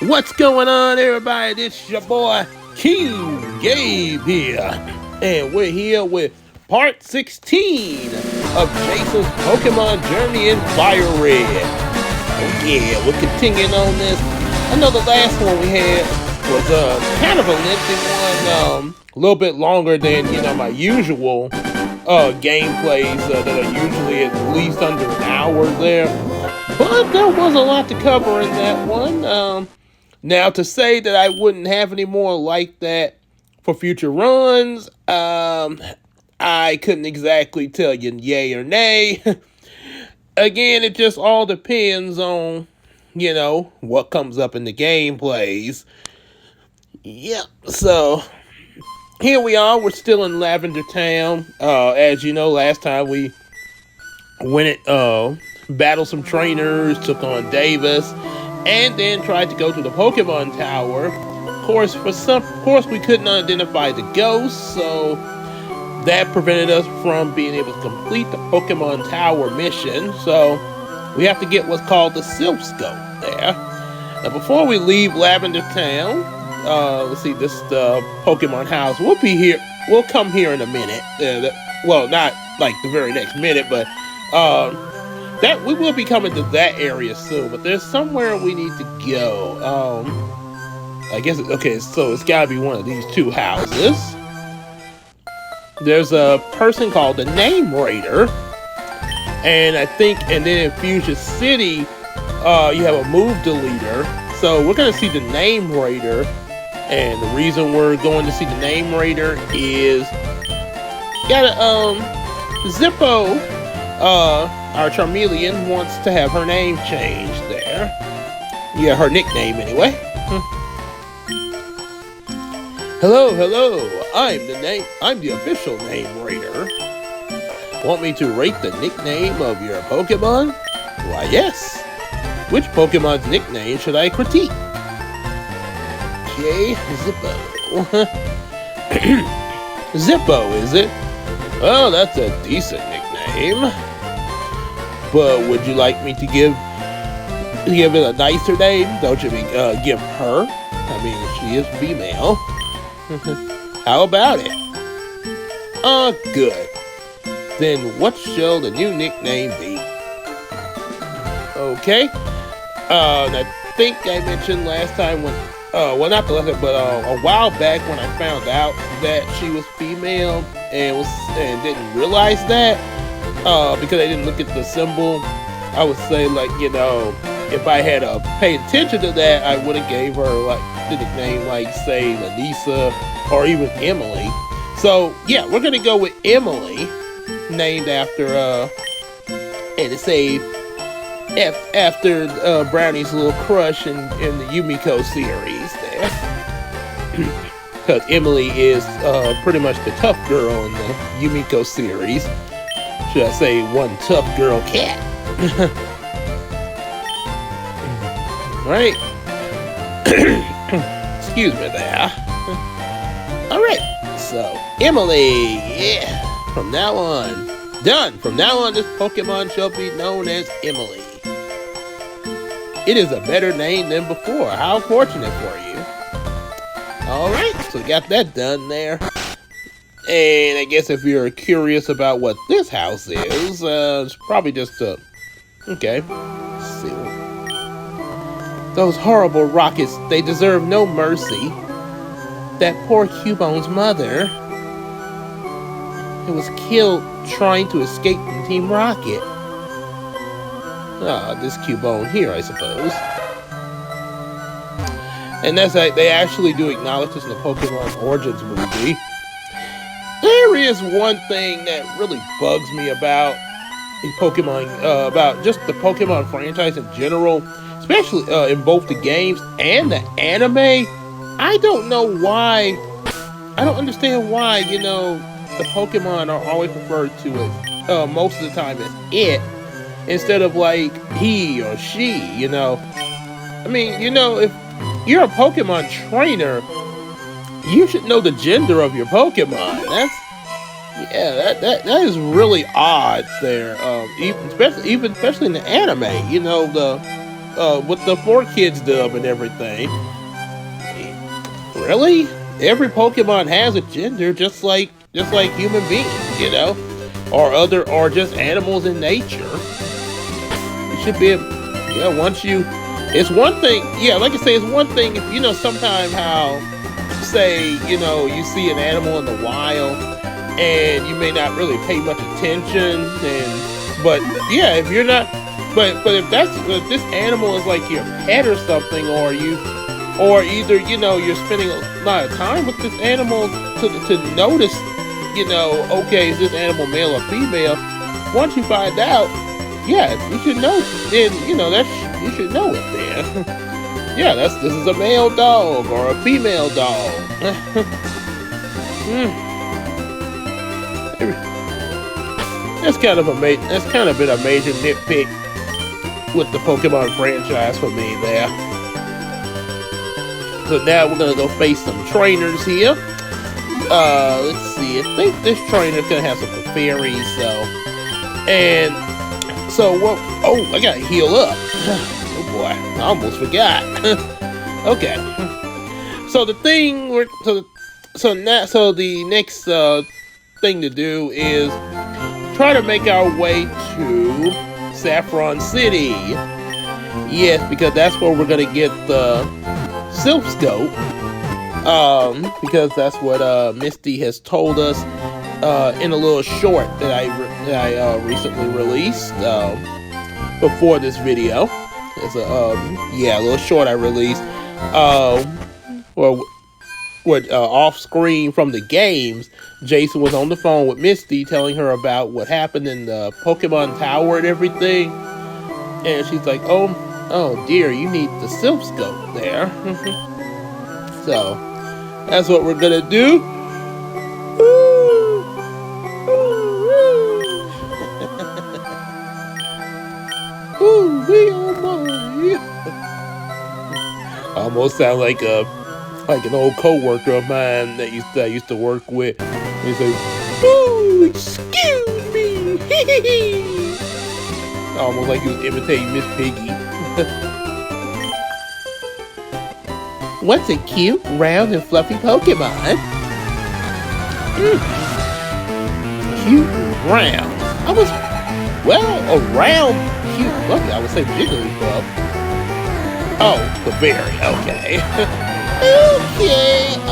What's going on, everybody? This your boy Q Gabe here, and we're here with part 16 of Jason's Pokemon Journey in Firered. Oh yeah, we're continuing on this. I know the last one we had was kind of a lengthy one, a little bit longer than my usual gameplays that are usually at least under an hour there. But there was a lot to cover in that one. Now, to say that I wouldn't have any more like that for future runs, I couldn't exactly tell you yay or nay. Again, it just all depends on, what comes up in the gameplays. Yep, so here we are. We're still in Lavender Town. As you know, last time we went battled some trainers, took on Davis, and then tried to go to the Pokemon Tower. Of course, we couldn't identify the ghost, so that prevented us from being able to complete the Pokemon Tower mission. So we have to get what's called the Silph Scope there. Now, before we leave Lavender Town, let's see, this Pokemon house. We'll be here. We'll come here in a minute. Well, not like the very next minute, but that we will be coming to that area soon. But there's somewhere we need to go. I guess okay. So it's got to be one of these two houses. There's a person called the Name Raider, and I think, and then in Fuchsia City, you have a move deleter. So we're gonna see the Name Raider. And the reason we're going to see the Name Raider is Zippo, our Charmeleon, wants to have her name changed there. Yeah, her nickname anyway. Hello. I'm the official Name Raider. Want me to rate the nickname of your Pokemon? Why, yes. Which Pokemon's nickname should I critique? Okay, Zippo. Zippo, is it? Well, that's a decent nickname. But would you like me to give it a nicer name? Don't you give her? I mean, she is female. How about it? Good. Then what shall the new nickname be? Okay. And I think I mentioned last time when well, not the last time, but a while back when I found out that she was female and didn't realize that because I didn't look at the symbol. I would say, like, if I had paid attention to that, I would have gave her like the nickname, like, say, Lanisa or even Emily. So yeah, we're gonna go with Emily, named after and to say after Brownie's little crush in the Yumiko series there. Because Emily is pretty much the tough girl in the Yumiko series. Should I say one tough girl cat? Right? Excuse me there. Alright, so Emily, yeah. From now on, done. From now on, this Pokemon shall be known as Emily. It is a better name than before. How fortunate for you. Alright, so we got that done there. And I guess if you're curious about what this house is, it's probably just a... Okay. Let's see. Those horrible rockets, they deserve no mercy. That poor Cubone's mother, who was killed trying to escape from Team Rocket. This Cubone here, I suppose. And that's like, they actually do acknowledge this in the Pokemon Origins movie. There is one thing that really bugs me about Pokemon, about just the Pokemon franchise in general, especially in both the games and the anime. I don't know why. I don't understand why, the Pokemon are always referred to as, most of the time, as it, instead of like he or she, I mean, if you're a Pokemon trainer, you should know the gender of your Pokemon. That is really odd there. Especially in the anime, with the 4Kids dub and everything. Really? Every Pokemon has a gender, just like human beings, you know, or just animals in nature. It should be, once you, it's one thing, like I say, it's one thing if, sometimes how, say, you see an animal in the wild and you may not really pay much attention, but if you're not, but if this animal is like your pet or something, or either, you're spending a lot of time with this animal to notice, okay, is this animal male or female? Once you find out, you should know. Then you should know it then. This is a male dog or a female dog. That's kind of been a major nitpick with the Pokemon franchise for me there. So now we're gonna go face some trainers here. Let's see. I think this trainer's gonna have some fairies. So what? Oh, I gotta heal up. Oh boy, I almost forgot. Okay. So the thing the next thing to do is try to make our way to Saffron City. Yes, because that's where we're gonna get the Silph Scope. Because that's what Misty has told us in a little short that I recently released before this video. It's a little short I released. Off screen from the games, Jason was on the phone with Misty telling her about what happened in the Pokemon Tower and everything. And she's like, oh dear, you need the Silph Scope there. So, that's what we're gonna do. Almost sound like an old co-worker of mine that I used to work with. He's like, "Ooh, excuse me." Almost like he was imitating Miss Piggy. What's a cute, round, and fluffy Pokemon? Cute and round. A round, cute, fluffy. I would say Jigglypuff. Oh, the berry. Okay. Okay. I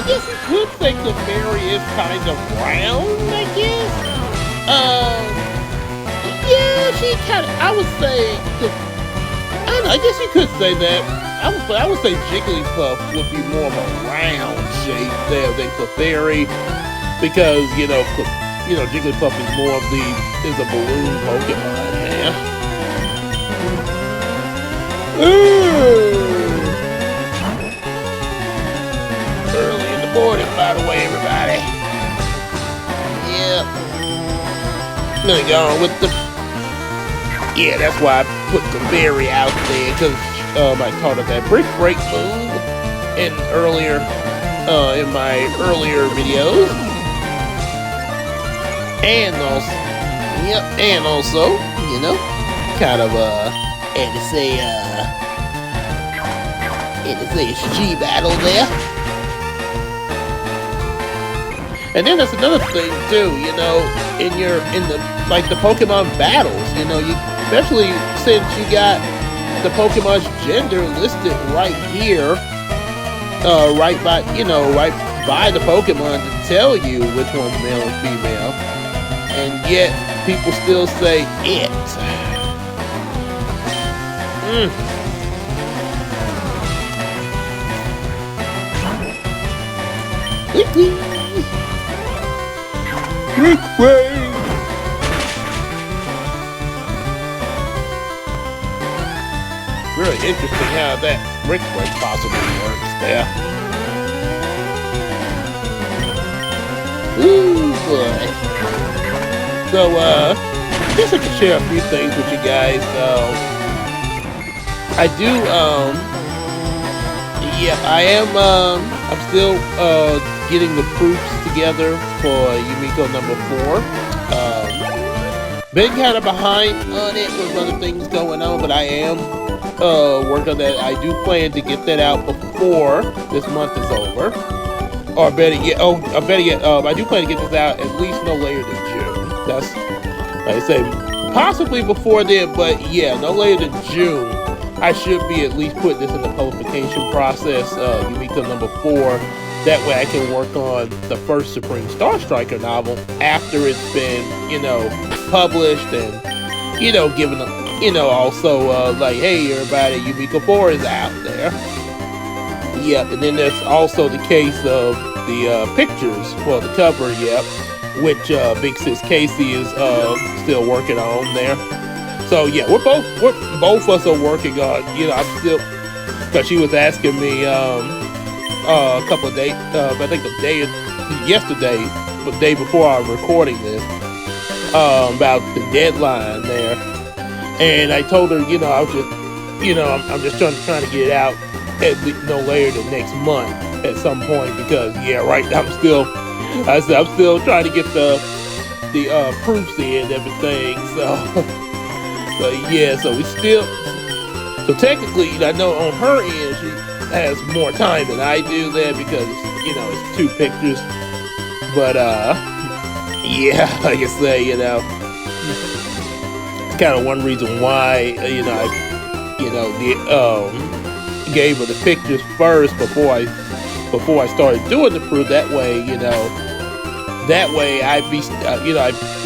guess you could say the berry is kind of round. I guess. She kind of. I would say. I don't know. I guess you could say that. I would say Jigglypuff would be more of a round shape there than Clefairy, because Jigglypuff is more of a balloon Pokemon, man. Early in the morning, by the way, everybody. Yep. Gonna go on with the. Yeah, that's why I put Clefairy out there, because I taught her that Brick Break move in my earlier videos. And also, kind of had to say it's G battle there. And then there's another thing too, in the Pokemon battles, especially since you got the Pokemon's gender listed right here, right by the Pokemon to tell you which one's male and female, and yet people still say it. Quick way. Really interesting how that brick break possibly works there. Ooh boy. So I guess I can share a few things with you guys. I do I'm still getting the proofs together for Yumiko number 4. Been kind of behind on it with other things going on, but I am working on that. I do plan to get that out before this month is over. Or better yet, I do plan to get this out at least no later than June. That's, like I say, possibly before then, but yeah, no later than June. I should be at least putting this in the publication process, Yumiko number 4. That way I can work on the first Supreme Star Striker novel after it's been, published and, given, also, like, hey, everybody, Yumiko 4 is out there. Yep, and then there's also the case of the pictures, well, the cover, yep, which Big Sis Casey is still working on there. So yeah, we're both of us are working on. I'm still, because she was asking me a couple of days, I think yesterday, the day before I was recording this, about the deadline there, and I told her, I was just, I'm just trying to get it out at least no later than next month at some point, because I'm still trying to get the proofs in and everything, so so technically, I know on her end she has more time than I do there, because it's 2 pictures, but like I say, kind of one reason why gave her the pictures first before I started doing the proof. That way I'd be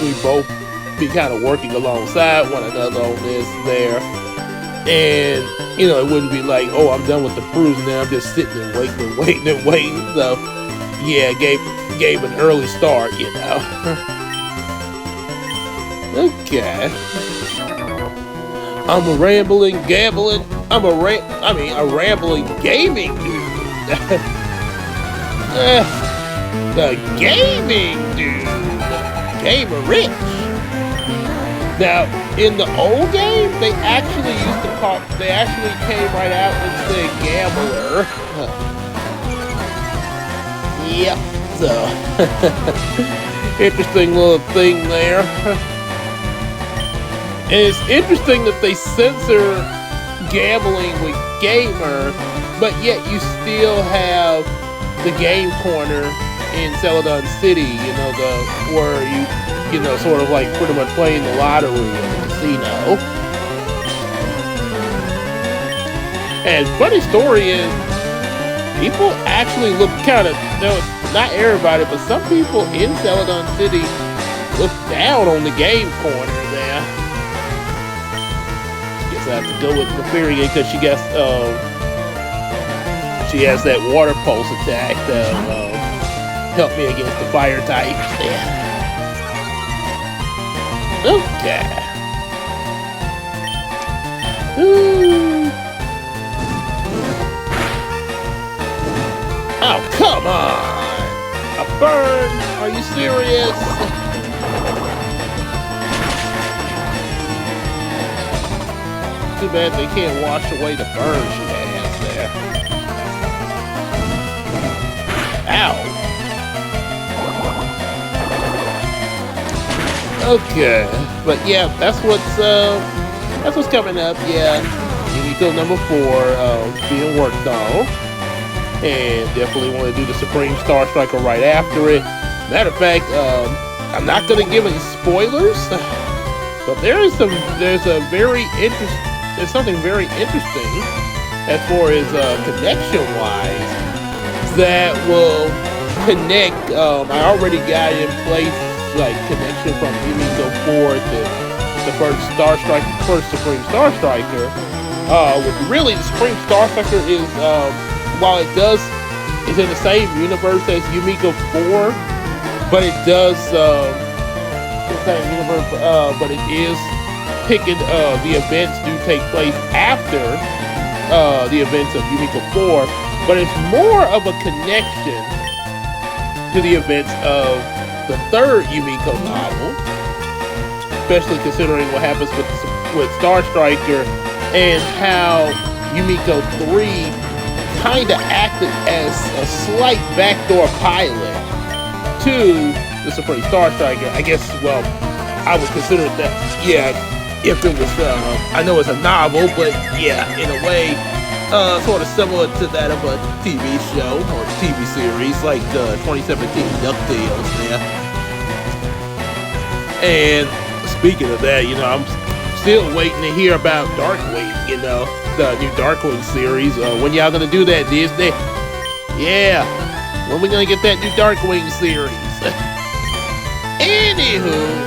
we both be kind of working alongside one another on this there, and it wouldn't be like, oh, I'm done with the proofs and then I'm just sitting and waiting. So yeah, gave an early start. Okay. I'm a rambling, gambling. I'm a rambling gaming dude. The gaming dude. Gamer Rich. Now, in the old game, they actually came right out and said gambler. Yep. So, interesting little thing there. And it's interesting that they censor gambling with gamer, but yet you still have the game corner in Celadon City, where you sort of like pretty much playing the lottery in the casino. And funny story is, people actually look kind of, not everybody, but some people in Celadon City look down on the game corner there. Guess I have to go with Clefairy because she has that water pulse attack to help me against the fire types there. Okay. Ooh. Oh, come on! A burn? Are you serious? Too bad they can't wash away the burn she has there. Ow! Okay, but yeah, that's what's coming up. Yeah, Yumiko number 4 being worked on, and definitely want to do the Supreme Star Striker right after it. Matter of fact, I'm not going to give any spoilers, but there's something very interesting as far as connection wise that will connect. I already got it in place, like connection from Yumiko 4 to the first Supreme Star Striker. With really the Supreme Star Striker is while it's in the same universe as Yumiko 4, but it does the same universe, but it is picking the events do take place after the events of Yumiko 4, but it's more of a connection to the events of the third Yumiko novel, especially considering what happens with Star Striker and how Yumiko 3 kind of acted as a slight backdoor pilot to the Supreme Star Striker. I guess, well, I would consider that, yeah, if it was, I know it's a novel, but yeah, in a way, sort of similar to that of a TV show or TV series like the 2017 DuckTales there. And speaking of that, you know, I'm still waiting to hear about Darkwing, you know, the new Darkwing series. When y'all gonna do that, Disney? Yeah, when we gonna get that new Darkwing series? Anywho,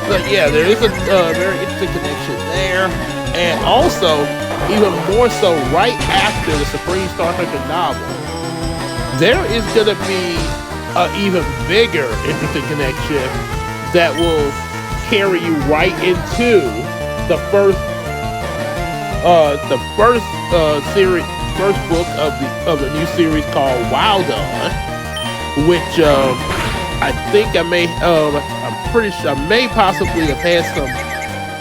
but yeah, there is a very interesting connection there, and also even more so right after the Supreme Star Trek novel, there is gonna be an even bigger interesting connection that will carry you right into the first book of the new series called Wild On, which I think I'm pretty sure I may possibly have had some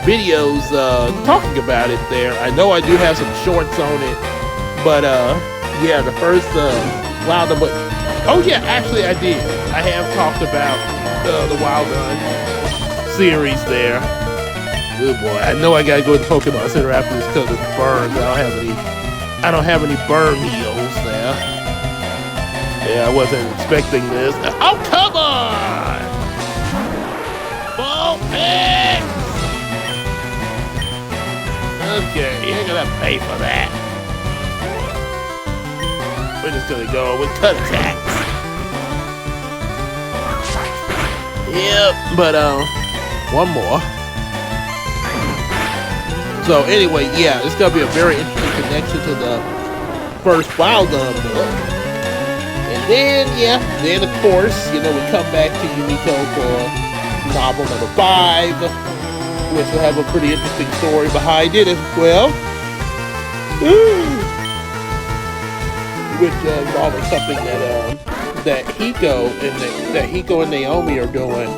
videos talking about it there. I know I do have some shorts on it, but yeah, the first Wild On, but oh yeah, actually I did. I have talked about the Wild On series there. Good boy. I know I gotta go to the Pokemon Center after this because of the burns. I don't have any burn heals there. Yeah, I wasn't expecting this. Oh, come on! Bullpen! Okay, you're gonna pay for that. We're just gonna go with cut attacks. Yep, but one more. So anyway, yeah, it's gonna be a very interesting connection to the first Wild On book. And then, yeah, then of course, you know, we come back to Yumiko for novel number 5, which will have a pretty interesting story behind it as well. Which involves something that Hiko and Naomi are doing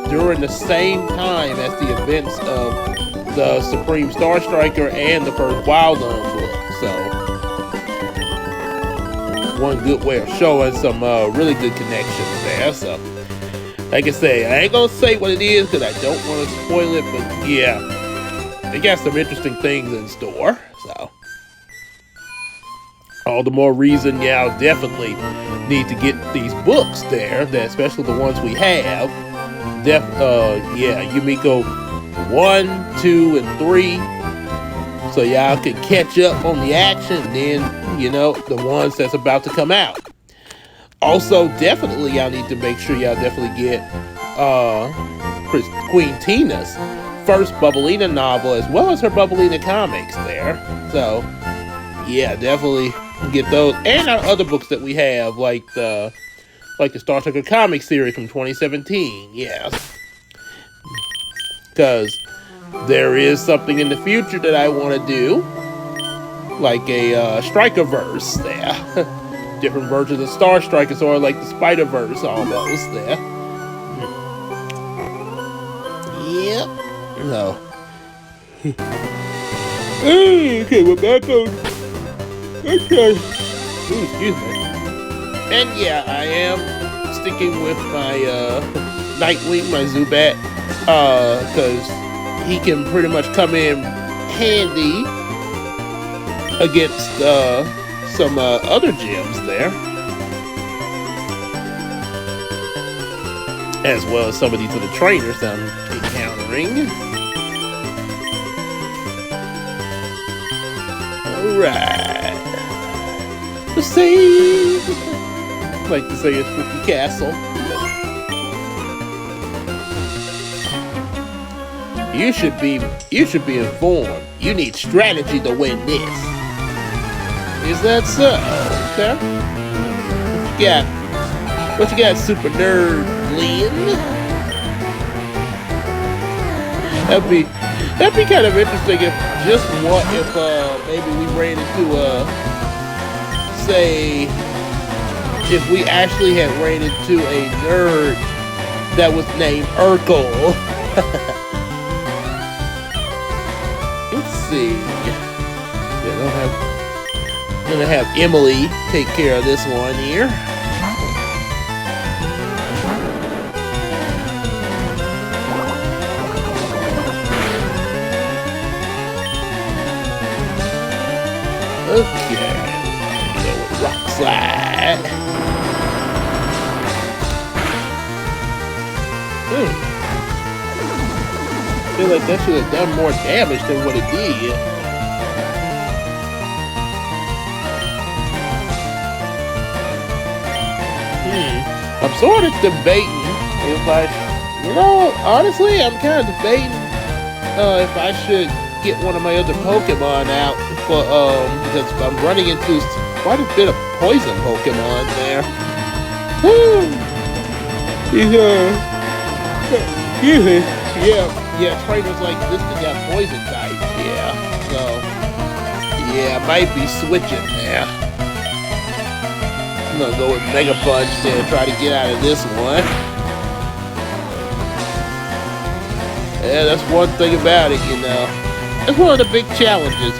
during the same time as the events of the Supreme Star Striker and the first Wild On book. So one good way of showing some really good connections there. So like I say, I ain't gonna say what it is because I don't want to spoil it, but yeah, they got some interesting things in store. So all the more reason y'all definitely need to get these books there, especially the ones we have. Yeah, Yumiko 1, 2, and 3. So y'all can catch up on the action, and then, you know, the ones that's about to come out. Also, definitely y'all need to make sure y'all definitely get Queen Tina's first Bubblina novel as well as her Bubblina comics there. So yeah, definitely get those, and our other books that we have, like the Star Trek comic series from 2017. Yes, because there is something in the future that I want to do, like a Strikerverse there. Different versions of Star Striker, sort of like the Spider-Verse almost there. Yep. No. Okay, we're back on. Okay. Ooh, excuse me. And yeah, I am sticking with my Nightwing, my Zubat, because he can pretty much come in handy against some other gyms there, as well as some of these other trainers that I'm encountering. Alright. The save. I like to say it's Spooky Castle. You should be informed. You need strategy to win this. Is that so? Okay. What you got, Super Nerd Lynn? That'd be kind of interesting if maybe we ran into say if we actually had ran into a nerd that was named Urkel. Let's see. Yeah, I'm gonna have Emily take care of this one here. Okay. Go with Rock Slide. I feel like that should have done more damage than what it did. I'm sort of debating if honestly, I'm kind of debating if I should get one of my other Pokemon out for because I'm running into quite a bit of poison Pokemon there. Yeah, trainers like this that got poison types, so yeah, I might be switching there. I'm gonna go with Mega Punch there and try to get out of this one. Yeah, that's one thing about it, That's one of the big challenges,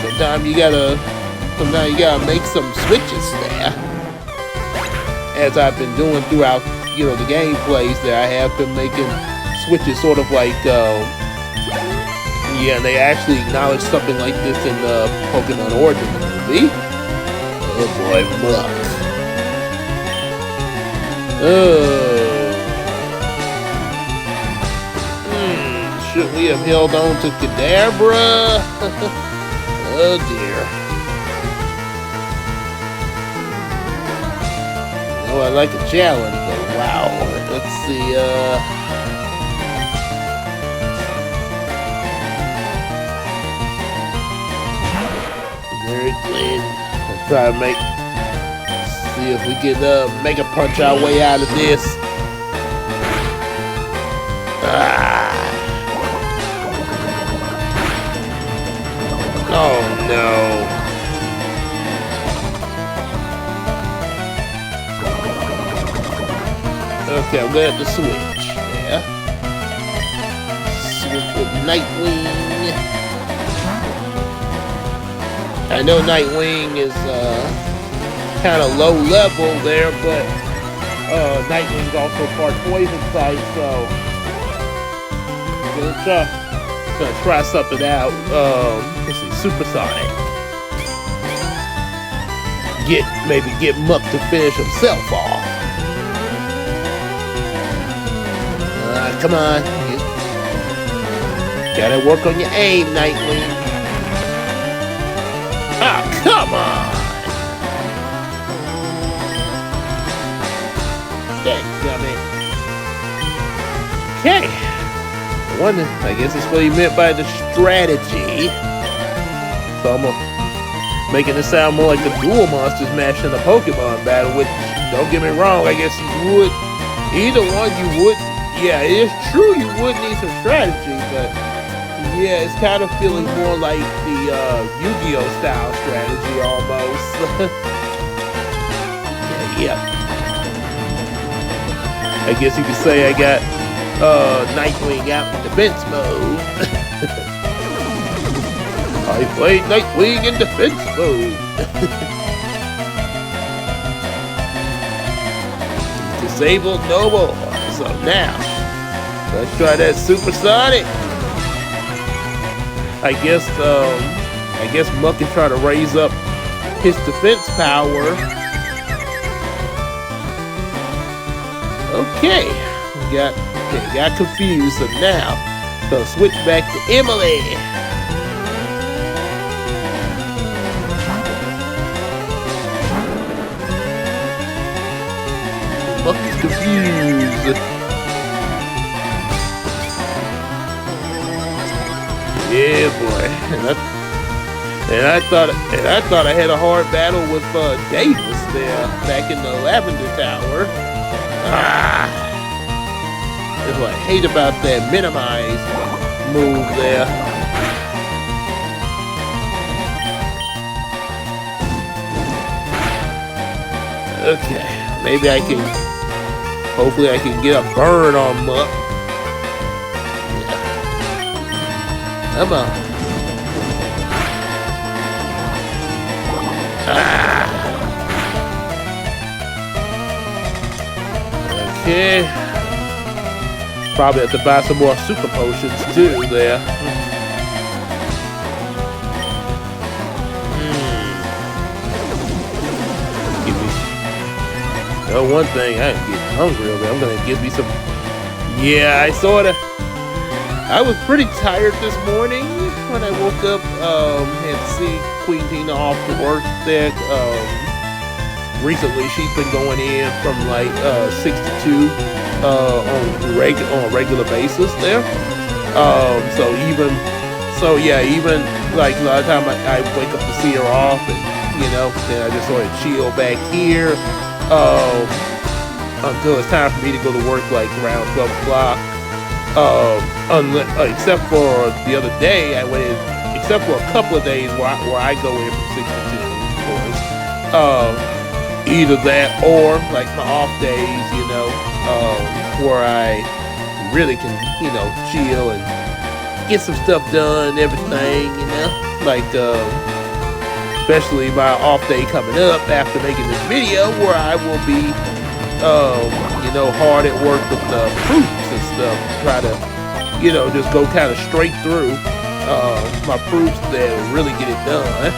Sometimes you gotta make some switches there. As I've been doing throughout, the gameplays there, I have been making switches sort of like, they actually acknowledge something like this in the Pokemon Origin movie. Oh boy, Muck. Should we have held on to Kadabra? Oh dear. I like a challenge, but wow. Let's see, very clean. Let's try to see if we can Mega Punch our way out of this. Oh no. Okay, I'm gonna have to switch. Yeah. Switch with Nightwing. I know Nightwing is kind of low level there, but Nightwing's also part poison type, so I'm gonna try something out. Let's see, Supersonic. Maybe get Muck to finish himself off. Come on. Gotta work on your aim, Nightwing. Ah, come on! Dadgummit. Okay. I guess that's what he meant by the strategy. So I'm making it sound more like the dual monsters match in a Pokemon battle, which, don't get me wrong, I guess you would. Either one you would. Yeah, it is true you would need some strategy, but yeah, it's kind of feeling more like the Yu-Gi-Oh style strategy almost. Yeah. I guess you could say I got Nightwing out in defense mode. I played Nightwing in defense mode. Disabled no more. So now, let's try that Supersonic. I guess Muck is trying to raise up his defense power. Okay, got confused. So now, gonna switch back to Emily. Muck is confused. Yeah, boy. And I thought I had a hard battle with Davis there back in the Lavender Tower. That's what I hate about that minimize move there. Okay, maybe I can. Hopefully, I can get a burn on Muck. Come on. Okay. Probably have to buy some more super potions too there. one thing, I am getting hungry over there. I'm gonna give me some. Yeah, I was pretty tired this morning when I woke up. Had to see Queen Tina off to work there. Recently, she's been going in from like 6 to 2 on a regular basis there. Even like a lot of time I wake up to see her off, and then I just sort of chill back here until it's time for me to go to work, like around 12 o'clock. Except for the other day, I went in. Except for a couple of days where I go in from 6 to 2, of course. Either that or like my off days, where I really can, chill and get some stuff done, everything, like especially my off day coming up after making this video, where I will be hard at work with the proofs and stuff, try to just go kind of straight through my proofs there and really get it done.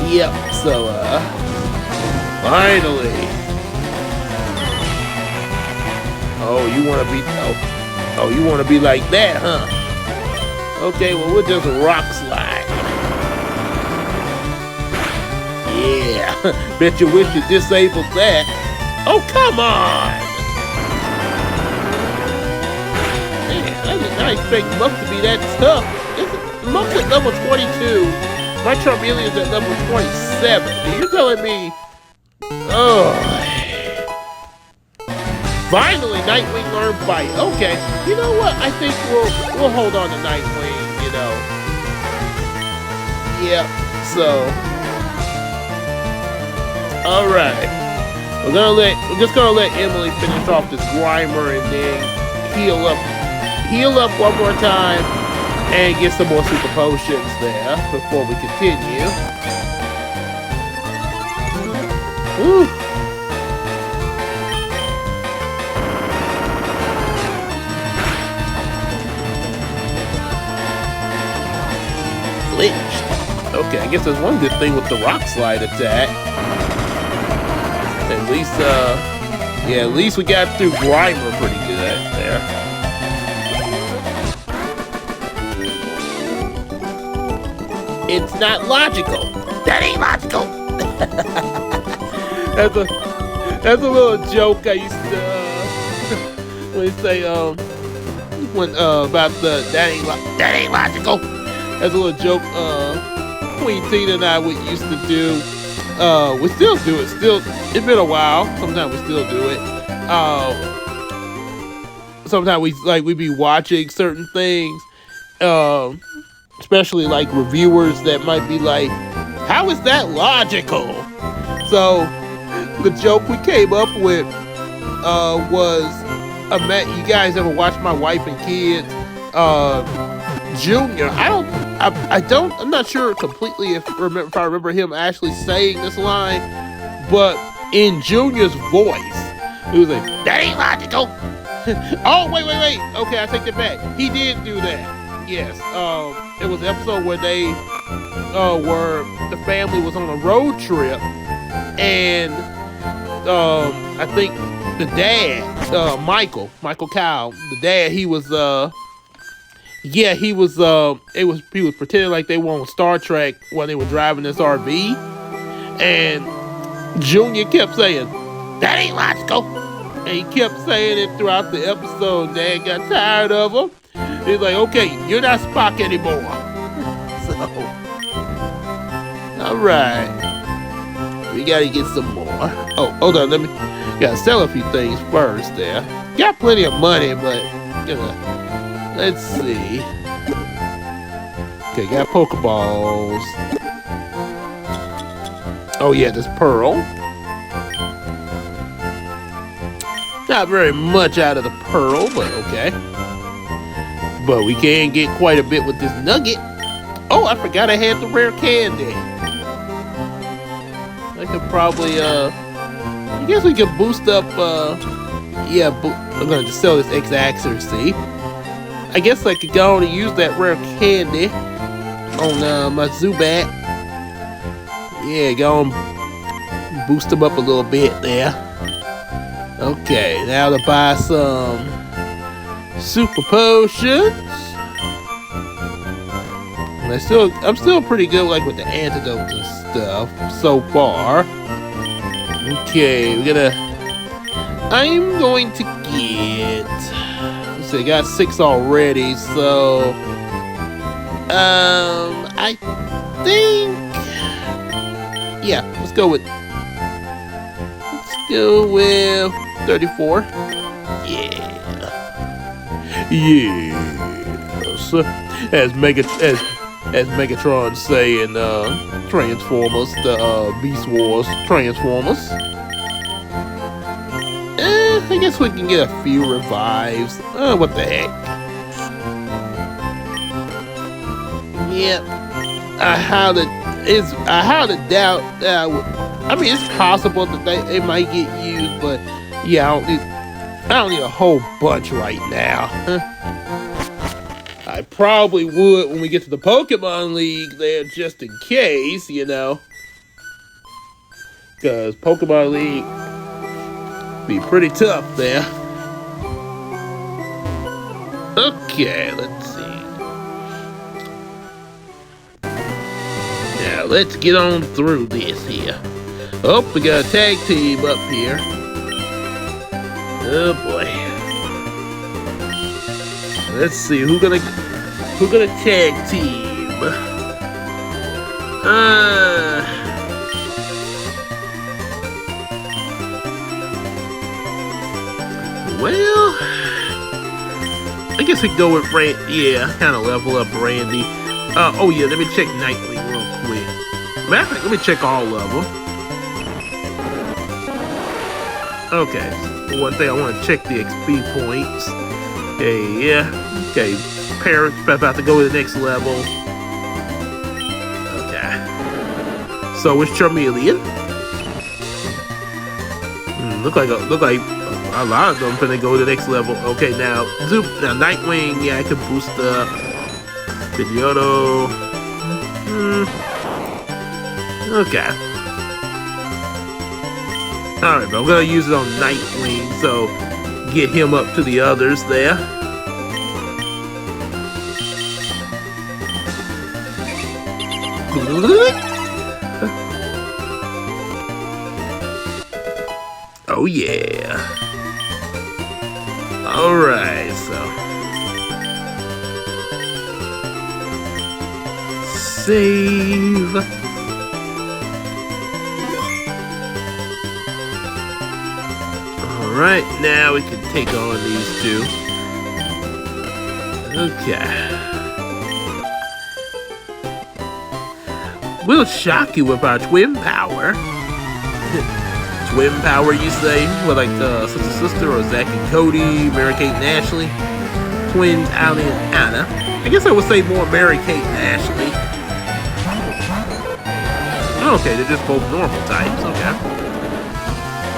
Yep, so finally. You want to be like that, huh? Okay, well, we'll just rock slide. Yeah, bet you wish you disabled that. Oh, come on! Man, I did not expect Muck to be that tough. Muck's at level 22. My Charmeleon's at level 27. You're telling me... Oh... Finally, Nightwing learned Fight. Okay, you know what? I think we'll hold on to Nightwing. Yep. So, all right. We're just gonna let Emily finish off this Grimer and then heal up one more time and get some more super potions there before we continue. Woo. Okay, I guess there's one good thing with the rock slide attack. At least we got through Grimer pretty good there. It's not logical. That ain't logical. That's a little joke I used to say about the that ain't logical. That's a little joke Queen Tina and I used to do. We still do it. It's been a while. Sometimes we still do it. Sometimes we be watching certain things, especially like reviewers that might be like, "How is that logical?" So the joke we came up with was, you guys ever watch My Wife and Kids? Junior, I'm not sure completely if I remember him actually saying this line, but in Junior's voice, he was like, "That ain't logical." Oh, wait. Okay, I take that back. He did do that. Yes. It was an episode where where the family was on a road trip, and I think the dad, Michael Kyle, the dad, he was pretending like they were on Star Trek when they were driving this RV, and Junior kept saying, "That ain't logical," and he kept saying it throughout the episode. Dad got tired of him. He's like, "Okay, you're not Spock anymore." So, all right, we gotta get some more. Oh, hold on, gotta sell a few things first. There, got plenty of money, but let's see. Okay, got Pokeballs. Oh yeah, this Pearl. Not very much out of the Pearl, but okay. But we can get quite a bit with this Nugget. Oh, I forgot I had the rare candy. I could probably, I guess we could boost up, I'm gonna just sell this X-Axer, see? I guess I could go on and use that rare candy on my Zubat. Yeah, go on. Boost them up a little bit there. Okay, now to buy some super potions. I'm still pretty good like with the antidotes and stuff so far. Okay, I'm going to get, let's see, I got 6 already, so I think, yeah, let's go with 34. Yeah. Yes. As Megatron say in Transformers, the Beast Wars Transformers. I guess we can get a few revives. What the heck? Yep. I highly doubt that. I mean, it's possible that they might get used, but yeah, I don't need a whole bunch right now. I probably would when we get to the Pokemon League there, just in case, you know. Because Pokemon League be pretty tough there. Okay, let's see. Now, let's get on through this here. Oh, we got a tag team up here. Oh boy. Let's see who gonna tag team. Well, I guess we can go with Randy. Yeah, kind of level up Randy. Oh yeah, let me check Nightwing real quick. Matter of fact, let me check all of them. Okay, one thing I want to check the XP points. Okay, yeah. Okay, Parrot's about to go to the next level. Okay. So it's Charmeleon. Look like a lot of them finna go to the next level. Okay, now Nightwing, yeah, I can boost up. Pidgeotto. Okay. Alright, but I'm gonna use it on Nightwing, so get him up to the others there. Oh yeah. Alright, so save. Alright, now we can take on these two. Okay. We'll shock you with our twin power. Twin power, you say? What, like sister or Zach and Cody, Mary Kate and Ashley? Twins, Ali and Anna. I guess I would say more Mary Kate and Ashley. Okay, they're just both normal types. Okay.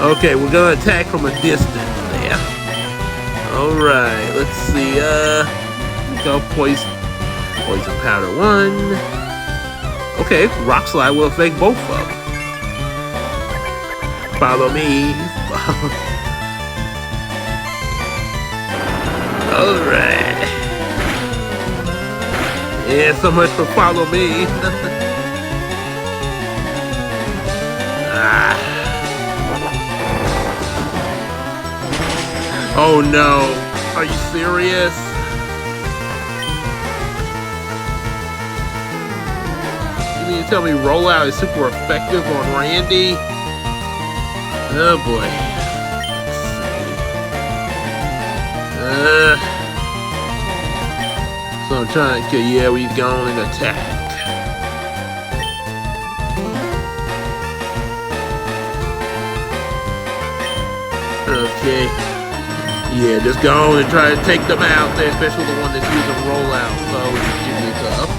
Okay, we're gonna attack from a distance there. Alright, let's see. Go poison powder 1. Okay, Rock Slide will affect both of them. Follow me. Alright. Yeah, so much for follow me. Oh no. Are you serious? You mean to tell me rollout is super effective on Randy? Oh boy. Let's see. So I'm trying to, yeah, we've gone and attack. Okay. Yeah, just go on and try to take them out there, especially the one that's using rollout. So just give me up.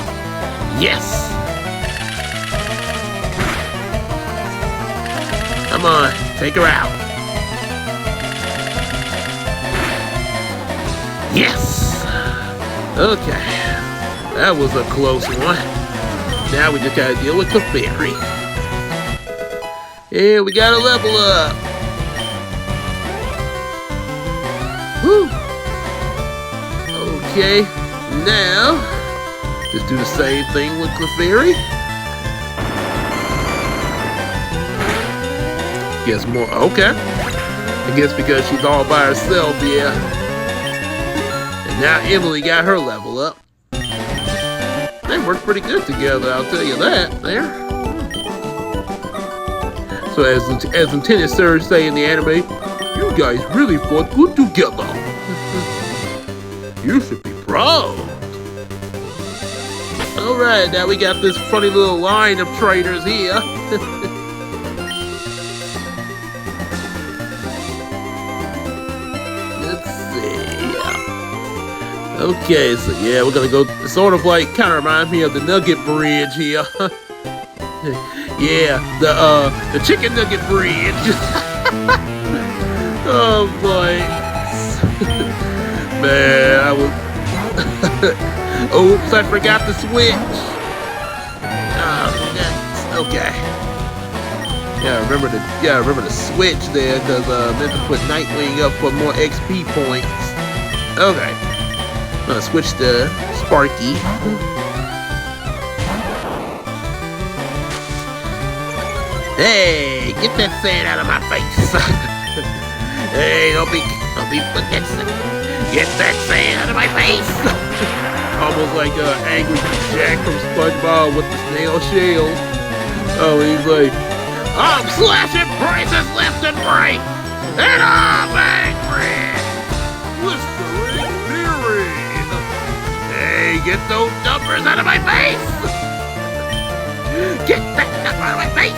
Yes! Come on, take her out. Yes! Okay. That was a close one. Now we just gotta deal with the fairy. Yeah, we gotta level up. Woo. Okay, now just do the same thing with Clefairy. Guess more. Okay. I guess because she's all by herself, yeah. And now Emily got her level up. They work pretty good together, I'll tell you that. There. So as Lieutenant Surge say in the anime, you guys really fought good together. You should be proud. Alright, now we got this funny little line of trainers here. Let's see. Okay, so yeah, we're gonna go sort of like kinda reminds me of the Nugget Bridge here. Yeah, the chicken nugget bridge. Oh boy. Man, I was oops, I forgot the switch. Oh, nuts. Okay. Yeah, remember the switch there, because meant to put Nightwing up for more XP points. Okay. I'm gonna switch to Sparky. Hey, get that sand out of my face. Hey, don't be put that sand. Get that sand out of my face. Almost like angry Jack from SpongeBob with the snail shell. Oh, he's like, I'm slashing prices left and right, and I'm angry. Whispering fury. Hey, get those numbers out of my face. Get that stuff out of my face.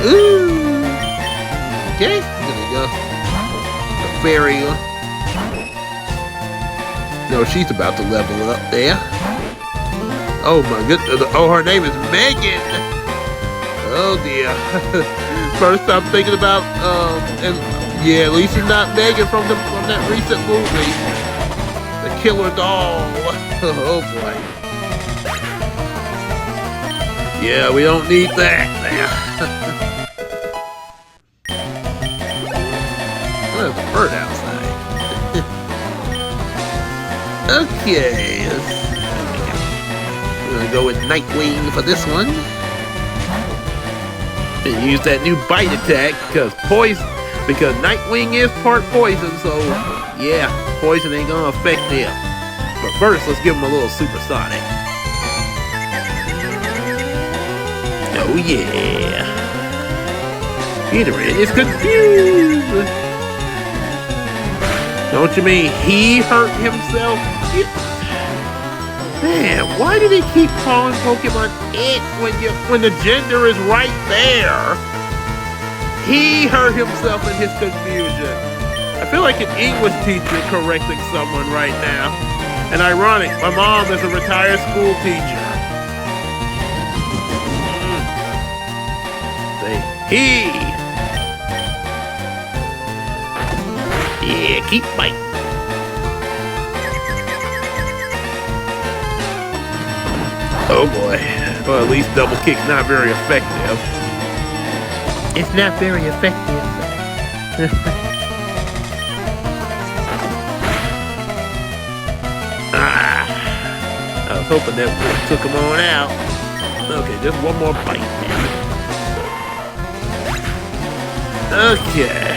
Ooh. Okay, there we go. The fairy. No, she's about to level up there. Oh my goodness. Oh, her name is Megan. Oh dear. First I'm thinking about and yeah, at least it's not Megan from that recent movie. The Killer Doll. Oh boy. Yeah, we don't need that there. There's a bird outside. Okay, we're gonna go with Nightwing for this one. And use that new bite attack because Nightwing is part poison, so yeah, poison ain't gonna affect him. But first, let's give him a little supersonic. Oh yeah. Peter is confused. Don't you mean he hurt himself? Man, why do they keep calling Pokemon it when the gender is right there? He hurt himself in his confusion. I feel like an English teacher correcting someone right now. And ironic, my mom is a retired school teacher. Say he. Yeah, keep fighting. Oh boy. Well, at least double kick's not very effective. It's not very effective. I was hoping that took him on out. Okay, just one more bite now. Okay.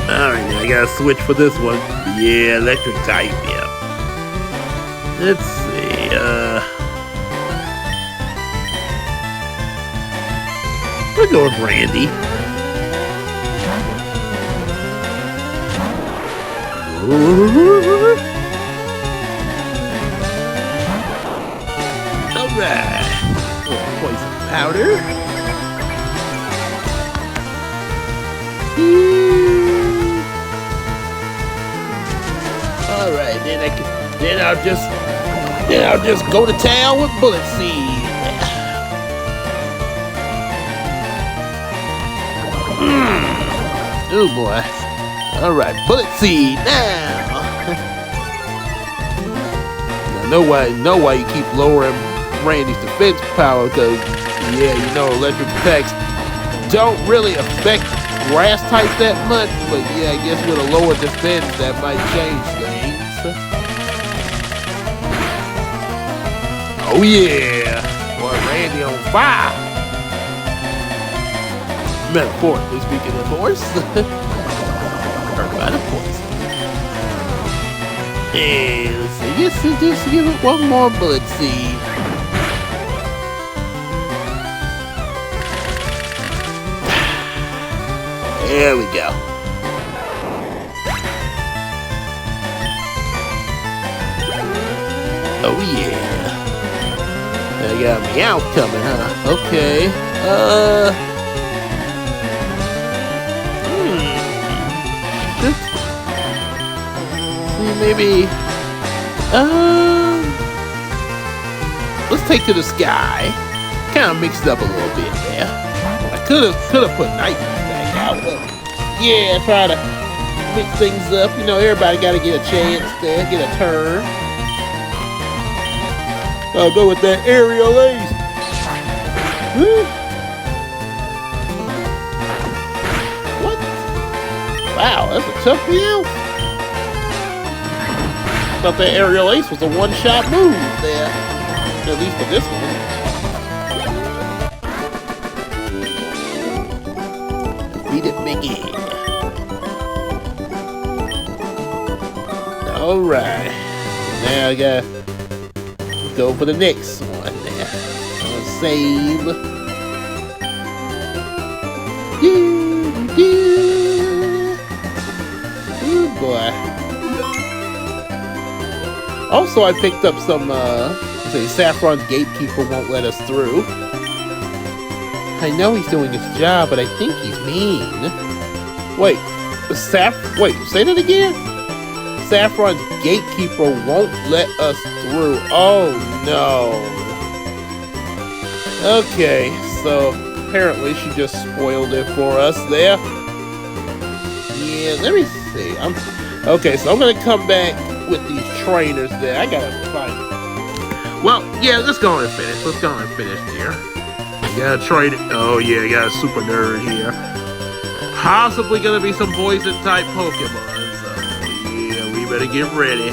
Alright, now I gotta switch for this one. Yeah, electric type, yeah. Let's see, we'll go with Randy. Alright. Poison powder. Alright, then I'll just go to town with Bullet Seed. Oh boy. Alright, Bullet Seed now. why you keep lowering Randy's defense power, because yeah, you know, electric attacks don't really affect grass type that much, but yeah, I guess with a lower defense that might change things. Oh yeah, boy, Randy on fire. Metaphorically speaking, of course. Heard about it, of course. And let's see, just give it one more bullet seed. There we go. Oh yeah. I got me out coming, huh? Okay. Maybe. Let's take to the sky. Kind of mixed up a little bit there. I could have put Nightmare back out, but yeah, try to mix things up. You know, everybody got to get a chance there, get a turn. I'll go with that aerial ace. Woo. What? Wow, that's a tough deal. Thought that aerial ace was a one-shot move there, at least for this one. Beat it, Mickey. All right, now I gotta go for the next one there. I'll save. Oh boy. Also, I picked up some, say, Saffron's gatekeeper won't let us through. I know he's doing his job, but I think he's mean. Wait, wait, say that again? Saffron's gatekeeper won't let us through. Oh, no. Okay, so apparently she just spoiled it for us there. Yeah, let me see. Okay, so I'm gonna come back with these trainers there. I gotta find it. Well, yeah, let's go and finish. Let's go and finish here. I gotta trade it. Oh yeah, I got a super nerd here. Possibly gonna be some poison type Pokemon. So yeah, we better get ready.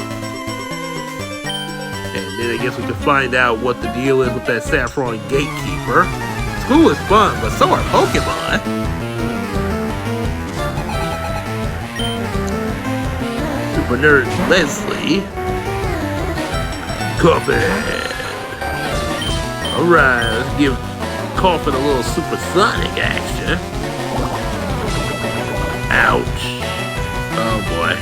And then I guess we can find out what the deal is with that Saffron Gatekeeper. School is fun, but so are Pokemon. Super nerd Leslie. Coffin. Alright, let's give Coffin a little supersonic action. Ouch. Oh boy.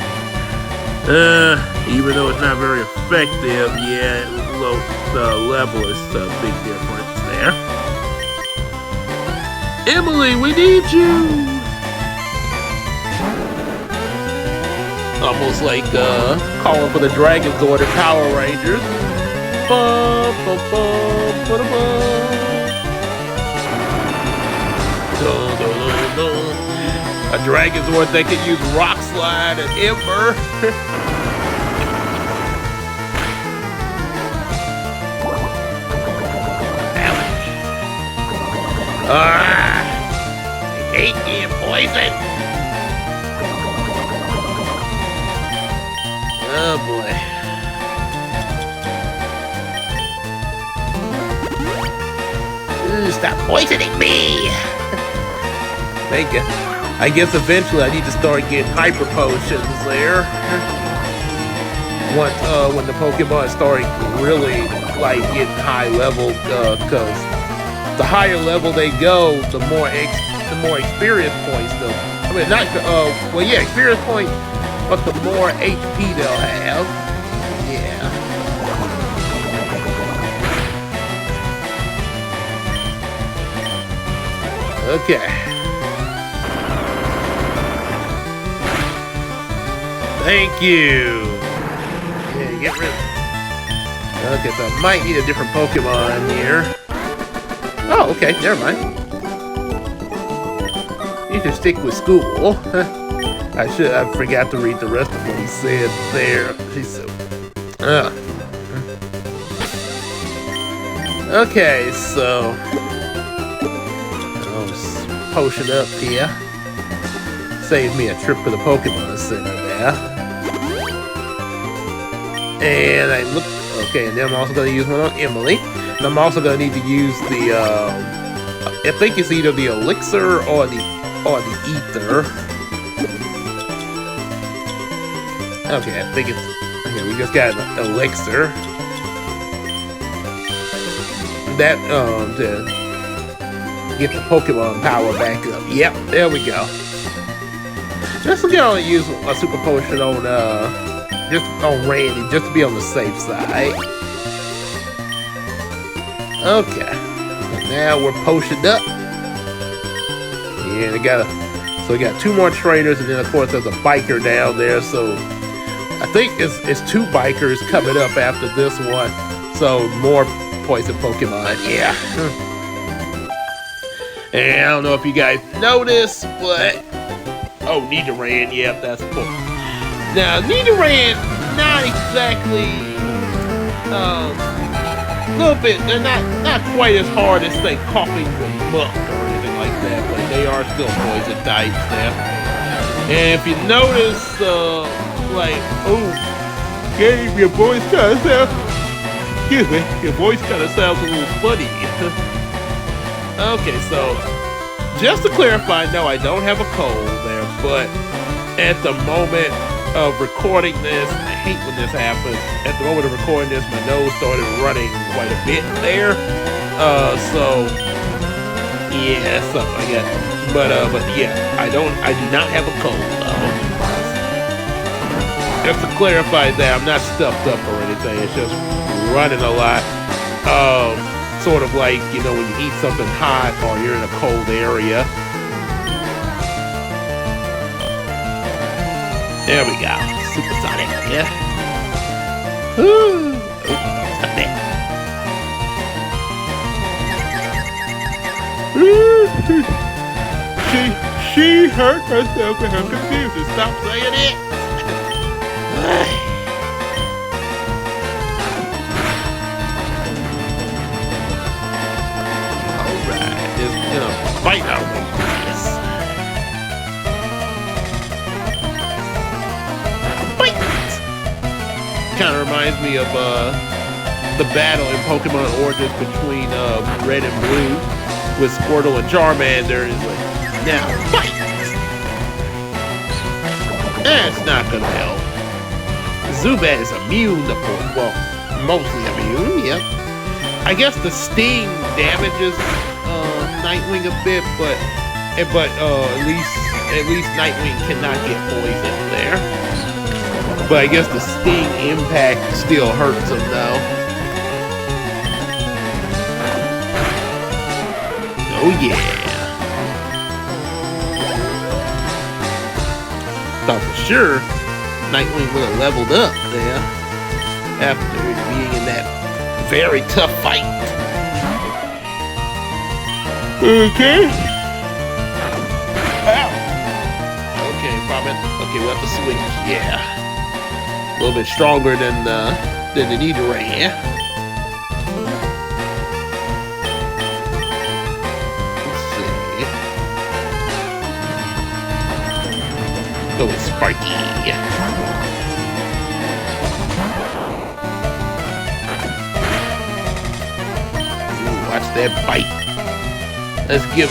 Even though it's not very effective, yeah, low level is a big difference there. Emily, we need you! Almost like calling for the Dragon's Order Power Rangers. A Dragon's Order that can use Rock Slide and Ember. I hate being poisoned. Oh boy. Ooh, stop poisoning me! Thank you. I guess eventually I need to start getting hyper potions there. When the Pokemon start really like getting high level, because the higher level they go, the more experience points they'll. I mean, not well, yeah, experience points, but the more HP they'll have. Yeah. Okay. Thank you. Yeah, get rid of it. Okay, so I might need a different Pokemon here. Oh, okay, never mind. You should stick with school. I forgot to read the rest of what he said there. He said, Okay, so I'll just potion up here. Save me a trip to the Pokemon Center there. And I look okay, and then I'm also gonna use one on Emily. And I'm also gonna need to use the I think it's either the elixir or the ether. Okay, I think it's okay, we just got an elixir. That to get the Pokemon power back up. Yep, there we go. Just gonna use a super potion on just on Randy, just to be on the safe side. Okay, now we're potioned up. Yeah, we got 2 more trainers, and then of course there's a biker down there. So I think it's 2 bikers coming up after this one. So more poison Pokemon, yeah. And I don't know if you guys noticed, but oh, Nidoran, yep, that's cool. Now Nidoran, not exactly a little bit, they're not quite as hard as say coughing with muck or anything like that, but they are still poison types there. And if you notice, like, oh, Gabe, your voice kind of sounds, excuse me, your voice kind of sounds a little funny. Okay, so just to clarify, no, I don't have a cold there, but at the moment of recording this, I hate when this happens. At the moment of recording this, my nose started running quite a bit there. So yeah, something like that. But yeah, I do not have a cold though. Just to clarify that, I'm not stuffed up or anything. It's just running a lot. Sort of like, you know, when you eat something hot or you're in a cold area. There we go. Supersonic, yeah. Ooh. Stop that. She hurt herself in her confusion. Stop saying it. Fight out this. Fight! Kind of reminds me of the battle in Pokemon Origins between Red and Blue with Squirtle and Charmander. It's like, now fight! That's not gonna help. Zubat is immune to poison. Well, mostly immune. Yep. I guess the sting damages Nightwing a bit, but at least Nightwing cannot get poisoned there. But I guess the sting impact still hurts him though. Oh yeah! Thought for sure Nightwing would have leveled up there after being in that very tough fight. Okay. Ow. Okay, Robin. Okay, we'll have to switch. Yeah. A little bit stronger than the Nidoran. Let's see. Go with Sparky. Ooh, watch that bite. Let's give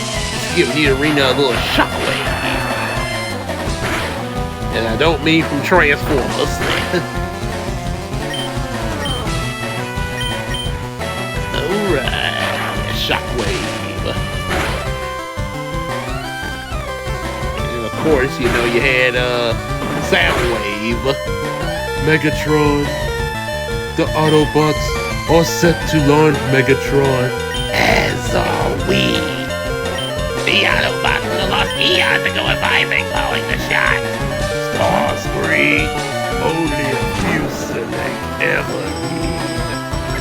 Nidorina a little shockwave. And I don't mean from Transformers. Alright, shockwave. And of course, you know, you had Soundwave. Megatron. The Autobots are set to launch Megatron. As are we. The Autobots would have lost eons ago if I think calling the shot. Starscream, only a few select ever need.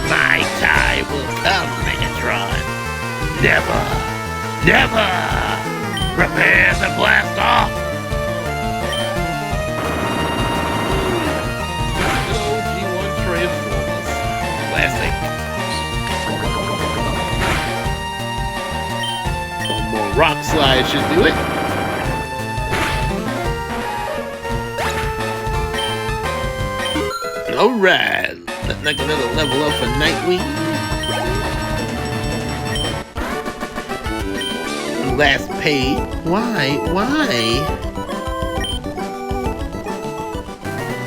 My time will come, Megatron. Never, never. Prepare to blast off. Good old G1 Transformers. Classic. should do it. Alright, let's make another level up for Nightwing. Last page. Why?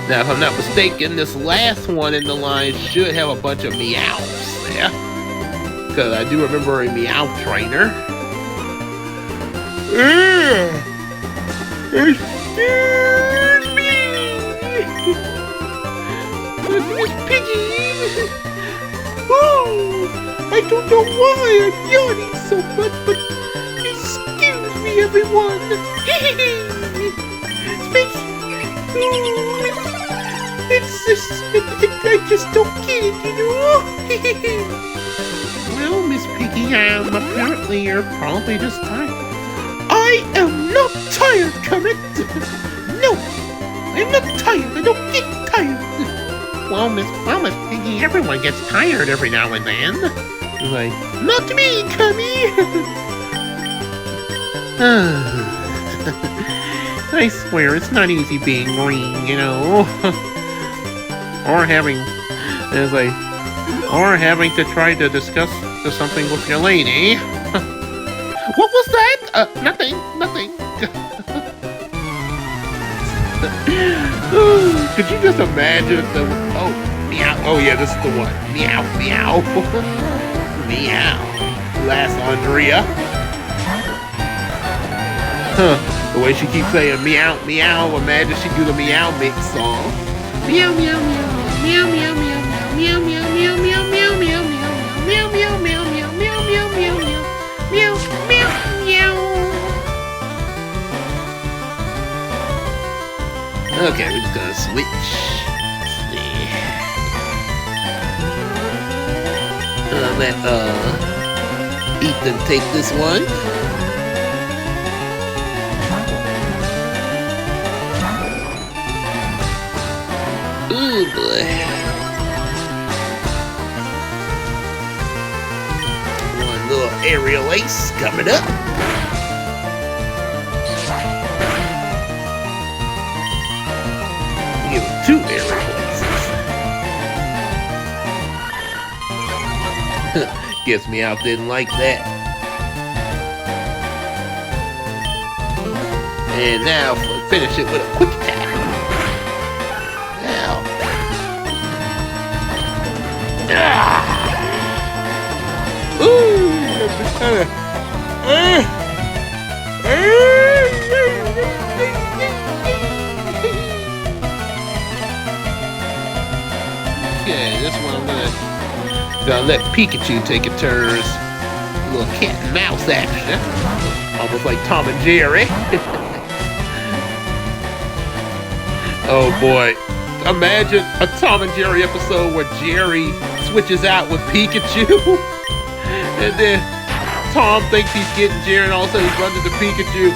Now, if I'm not mistaken, this last one in the line should have a bunch of meows there. Because I do remember a meow trainer. Excuse me! Miss Piggy! Oh, I don't know why I'm yawning so much, but excuse me, everyone! I just don't get it, you know? Well, Miss Piggy, apparently you're probably just tired. I am not tired, Kermit! No, I'm not tired. I don't get tired. Well, Miss Piggy, everyone gets tired every now and then. Like, not me, Kermit! I swear, it's not easy being green, you know? Or having to try to discuss something with your lady. What was that? Nothing. Could you just imagine meow. Oh yeah, this is the one. Meow. Meow. Last Andrea. The way she keeps saying meow, imagine she do the meow mix song. Meow. Okay, we're just gonna switch. Let Ethan take this one. Ooh boy. One little aerial ace coming up. Give him 2 aerial aces. Guess Meowth didn't like that. And now finish it with a quick attack. Ooh! Okay, this one I'm gonna let Pikachu take a turn. A little cat and mouse action. Almost like Tom and Jerry. Oh boy. Imagine a Tom and Jerry episode where Jerry switches out with Pikachu. And then Tom thinks he's getting Jerry and all of a sudden he runs into Pikachu.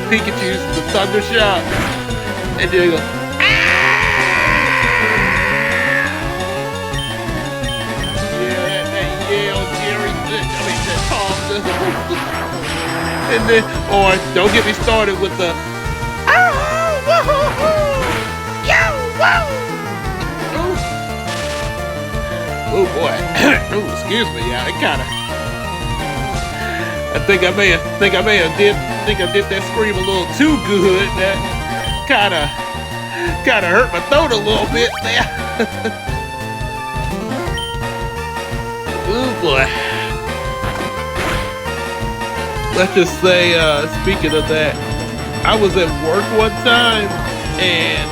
Pikachu's the Thunder Shock. And Jerry goes, ah! Yeah, that yell Jerry did. That Tom does. And then, or don't get me started with the oh boy. Oh, excuse me. Yeah, it kinda. I think I may have did that scream a little too good. That kinda hurt my throat a little bit there. Oh boy. Let's just say, speaking of that, I was at work one time and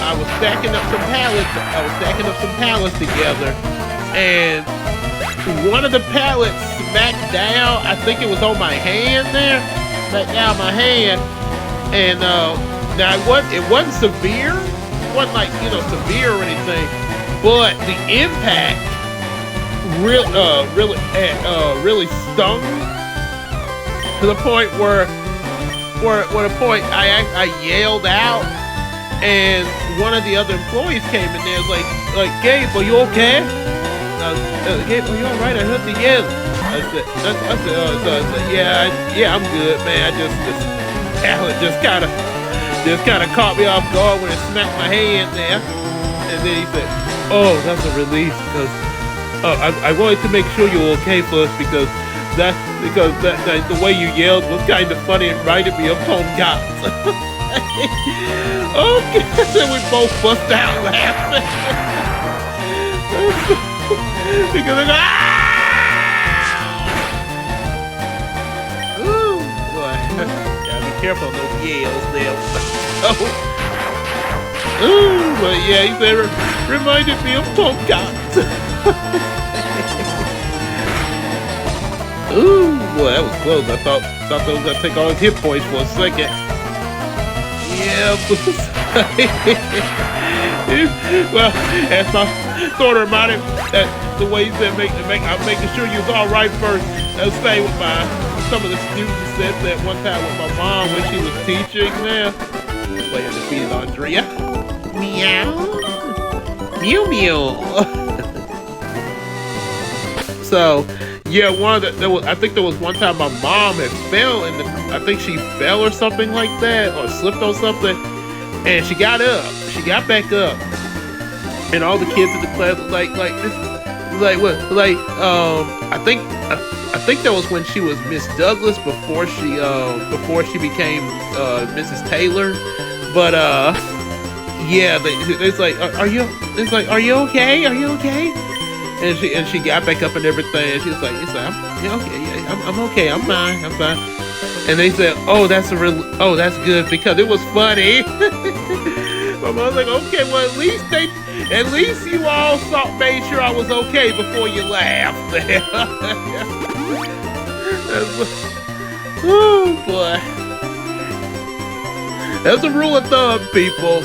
I was stacking up some pallets together, and one of the pallets smacked down. I think it was on my hand there. Smacked down my hand, and now it wasn't severe. It wasn't like severe or anything, but the impact really stung to the point where I yelled out. And one of the other employees came in there and was like, Gabe, are you okay? Gabe, are you alright? I heard the yell. Yeah, yeah, I'm good, man. Alan just kind of caught me off guard when it smacked my hand there. And then he said, "Oh, that's a relief because I wanted to make sure you're okay first because the way you yelled was kind of funny and reminded me of Tom Gots." Okay, then we both bust out laughing because I go, "Ah!" Ooh, boy, gotta be careful of those yells there. Ooh, but yeah, he said reminded me of Tom Gots. Ooh, boy, that was close. I thought they was gonna take all his hit points for a second. Yeah, well, as I sort of reminded that the way he said, I'm making sure you was all right first. That's the same with some of the students said that one time with my mom when she was teaching there. Playing defeated Andrea. Meow. Mew mew. So, yeah, I think there was one time my mom had fell I think she fell or something like that, or slipped on something, and she got up. She got back up, and all the kids in the class was like I think that was when she was Miss Douglas before she became Mrs. Taylor, but yeah, it's like, are you okay? Are you okay? And she got back up and everything. And she's like, I'm okay. I'm fine. And they said, oh, that's good because it was funny. My mom's like, okay, well at least you all made sure I was okay before you laughed. Oh boy, that's a rule of thumb, people.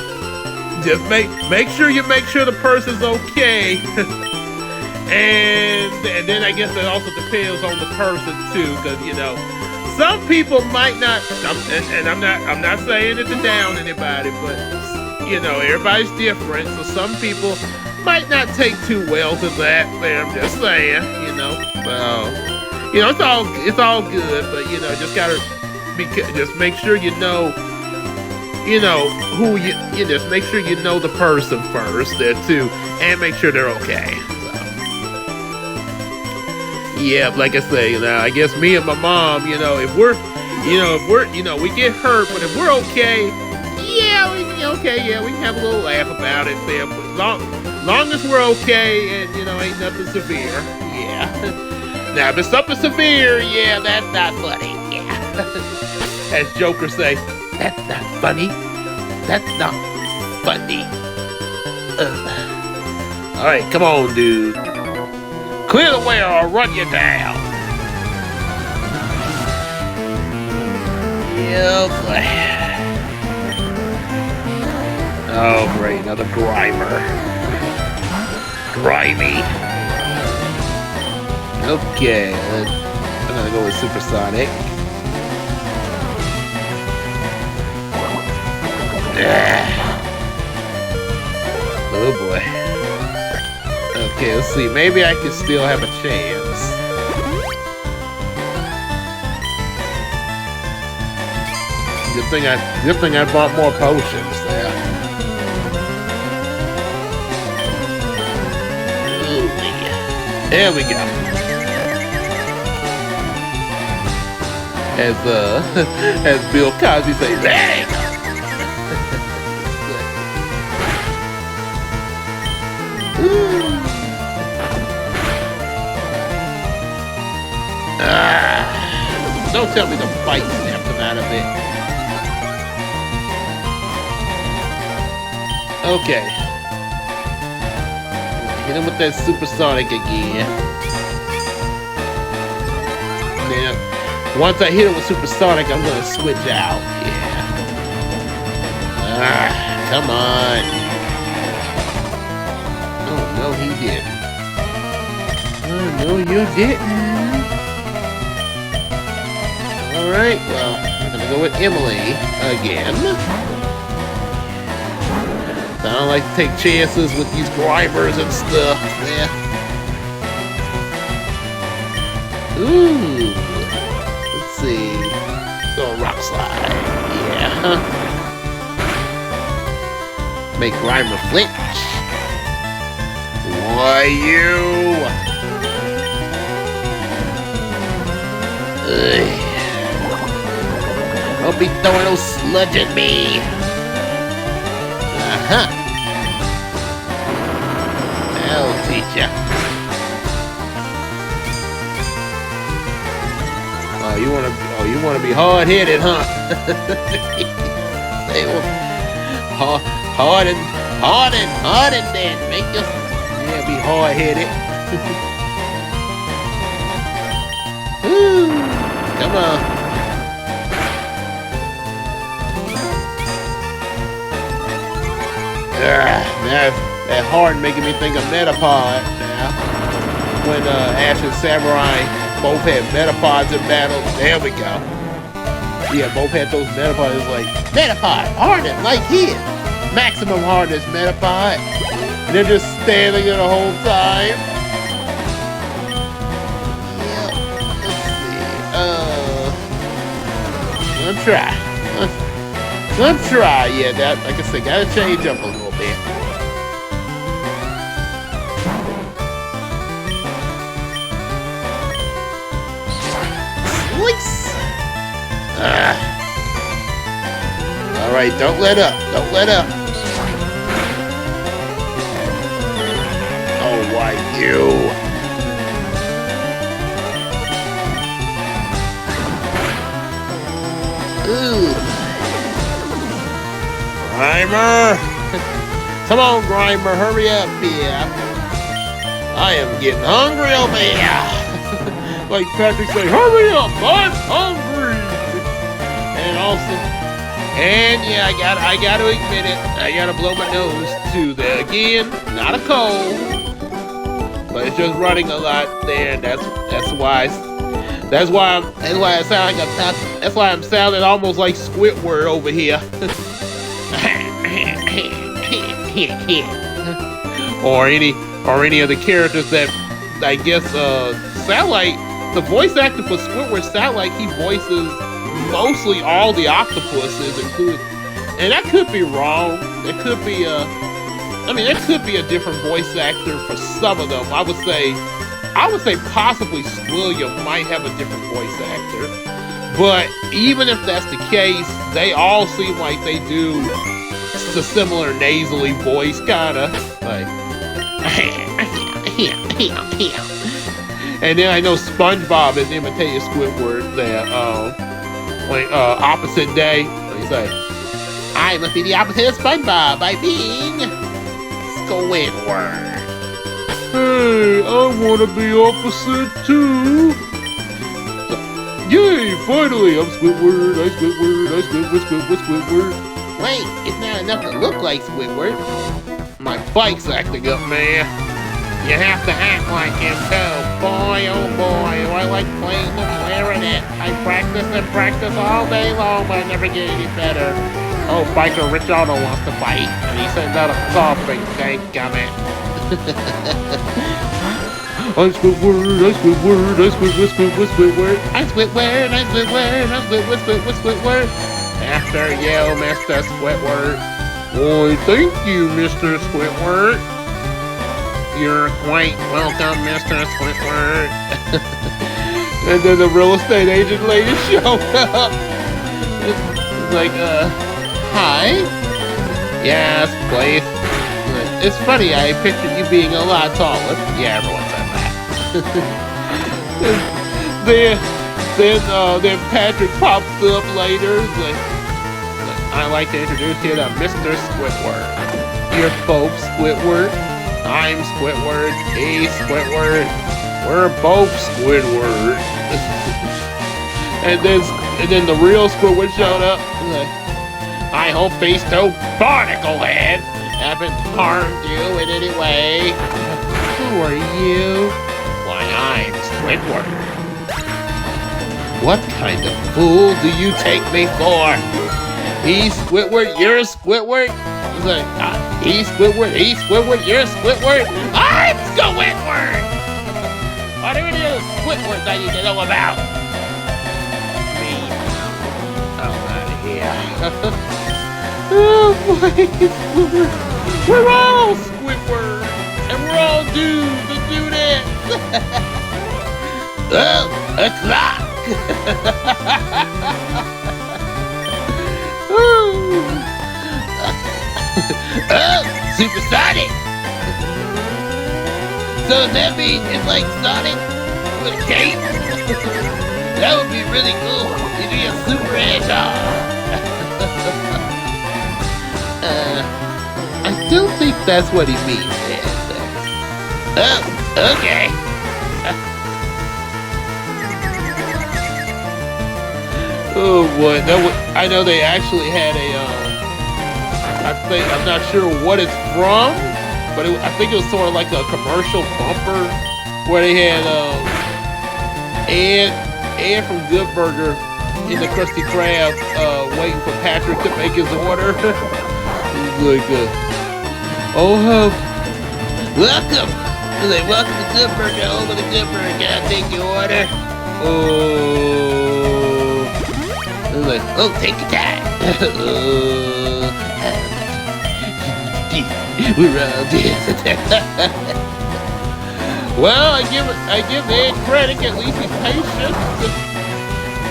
Just make sure the person's okay. And then I guess it also depends on the person too, because some people might not. I'm not saying it to down anybody, but everybody's different. So some people might not take too well to that. I'm just saying, it's all good, but just gotta just make sure who you just make sure you know the person first there too, and make sure they're okay. Yeah, like I say, I guess me and my mom, if we get hurt, but if we're okay, we can have a little laugh about it there. But long as we're okay and ain't nothing severe, yeah. Now if it's something severe, yeah, that's not funny. Yeah. As Joker say, that's not funny. That's not funny. All right, come on, dude. Clear the way or I'll run you down. Yeah, boy. Oh, great, another grimer. Grimy. Okay, I'm gonna go with Supersonic. Oh boy. Okay, let's see. Maybe I can still have a chance. Good thing I bought more potions there. Ooh, there we go. As Bill Cosby says, there you go. Don't tell me the fight snapped him out of it. Okay. Hit him with that supersonic again. Now, once I hit him with supersonic, I'm gonna switch out. Yeah. Come on. Oh no, he didn't. Oh no, you didn't. Alright, well, I'm gonna go with Emily again. I don't like to take chances with these gribers and stuff. Yeah. Ooh. Let's see. Go rock slide. Yeah. Make Grimer flinch. Why you? Ugh. Don't be throwing no sludge at me. Uh-huh. I'll teach ya. Oh, you wanna be hard-headed, huh? They will harden then. Make your be hard-headed. Ooh, come on. That hard making me think of Metapod now. When Ash and Samurai both had Metapods in battle. There we go. Yeah, both had those Metapods. It's like, Metapod, hardened like his. Maximum hardness Metapod. And they're just standing there the whole time. Yeah, let's see. Let's try. Yeah, that, like I said, gotta change up a little bit. Slice! Alright, don't let up. Don't let up. Oh, why you? Ooh. Grimer! Come on, Grimer, hurry up here. I am getting hungry over here. Like Patrick say, hurry up, I'm hungry. And yeah, I gotta admit it, I gotta blow my nose too. There again, not a cold, but it's just running a lot there. That's why I'm sounding almost like Squidward over here. or any of the characters that I guess sound like the voice actor for Squidward sound like he voices mostly all the octopuses, including, and that could be wrong. It could be there could be a different voice actor for some of them. I would say possibly William might have a different voice actor. But even if that's the case, they all seem like they do a similar nasally voice, kinda like. And then I know SpongeBob is imitating Squidward there. Opposite day. He's like, I must be the opposite of SpongeBob by being Squidward. Hey, I want to be opposite too. Yay, finally, I'm Squidward, Squidward. Wait, it's not enough to look like Squidward. My bike's acting up, man. You have to act like him too. Boy, oh boy, I like playing the clarinet. I practice and practice all day long, but I never get any better. Oh, biker Rich Otto wants to fight, and he sends out a coughing tank comment. I'm Squidward, Squidward. After you, Mr. Squidward. Why, thank you, Mr. Squidward. You're quite welcome, Mr. Squidward. And then the real estate agent lady showed up. It's like, hi? Yes, please. It's funny, I pictured you being a lot taller. Yeah, everyone said that. Then Patrick pops up later. Like, I'd like to introduce you to Mr. Squidward. You're both Squidward. I'm Squidward. He's Squidward. We're both Squidward. and then the real Squidward showed up. Like, I hope these two barnacle heads haven't harmed you in any way. Who are you? Why, I'm Squidward. What kind of fool do you take me for? He's Squidward, you're Squidward. He's like, he's Squidward, you're Squidward. I'm Squidward! Are there any other Squidwards I need to know about? Me. I'm out of here. Oh boy, Squidward. We're all Squidward, and we're all doomed to do this. Oh, a clock. Oh, supersonic. So does that mean it's like Sonic with a cape? That would be really cool. You'd be a super hedgehog. I don't think that's what he means. Oh, okay. Oh boy, I know they actually had a. I'm not sure what it's from, but I think it was sort of like a commercial bumper where they had Ed from Good Burger in the Krusty Krab waiting for Patrick to make his order. He's like, Welcome. He's like, welcome to Good Burger. Over to Good Burger. Can I take your order? oh, He's like, oh, take your time. We're all dead. well, I give Ed credit. At least he's patient.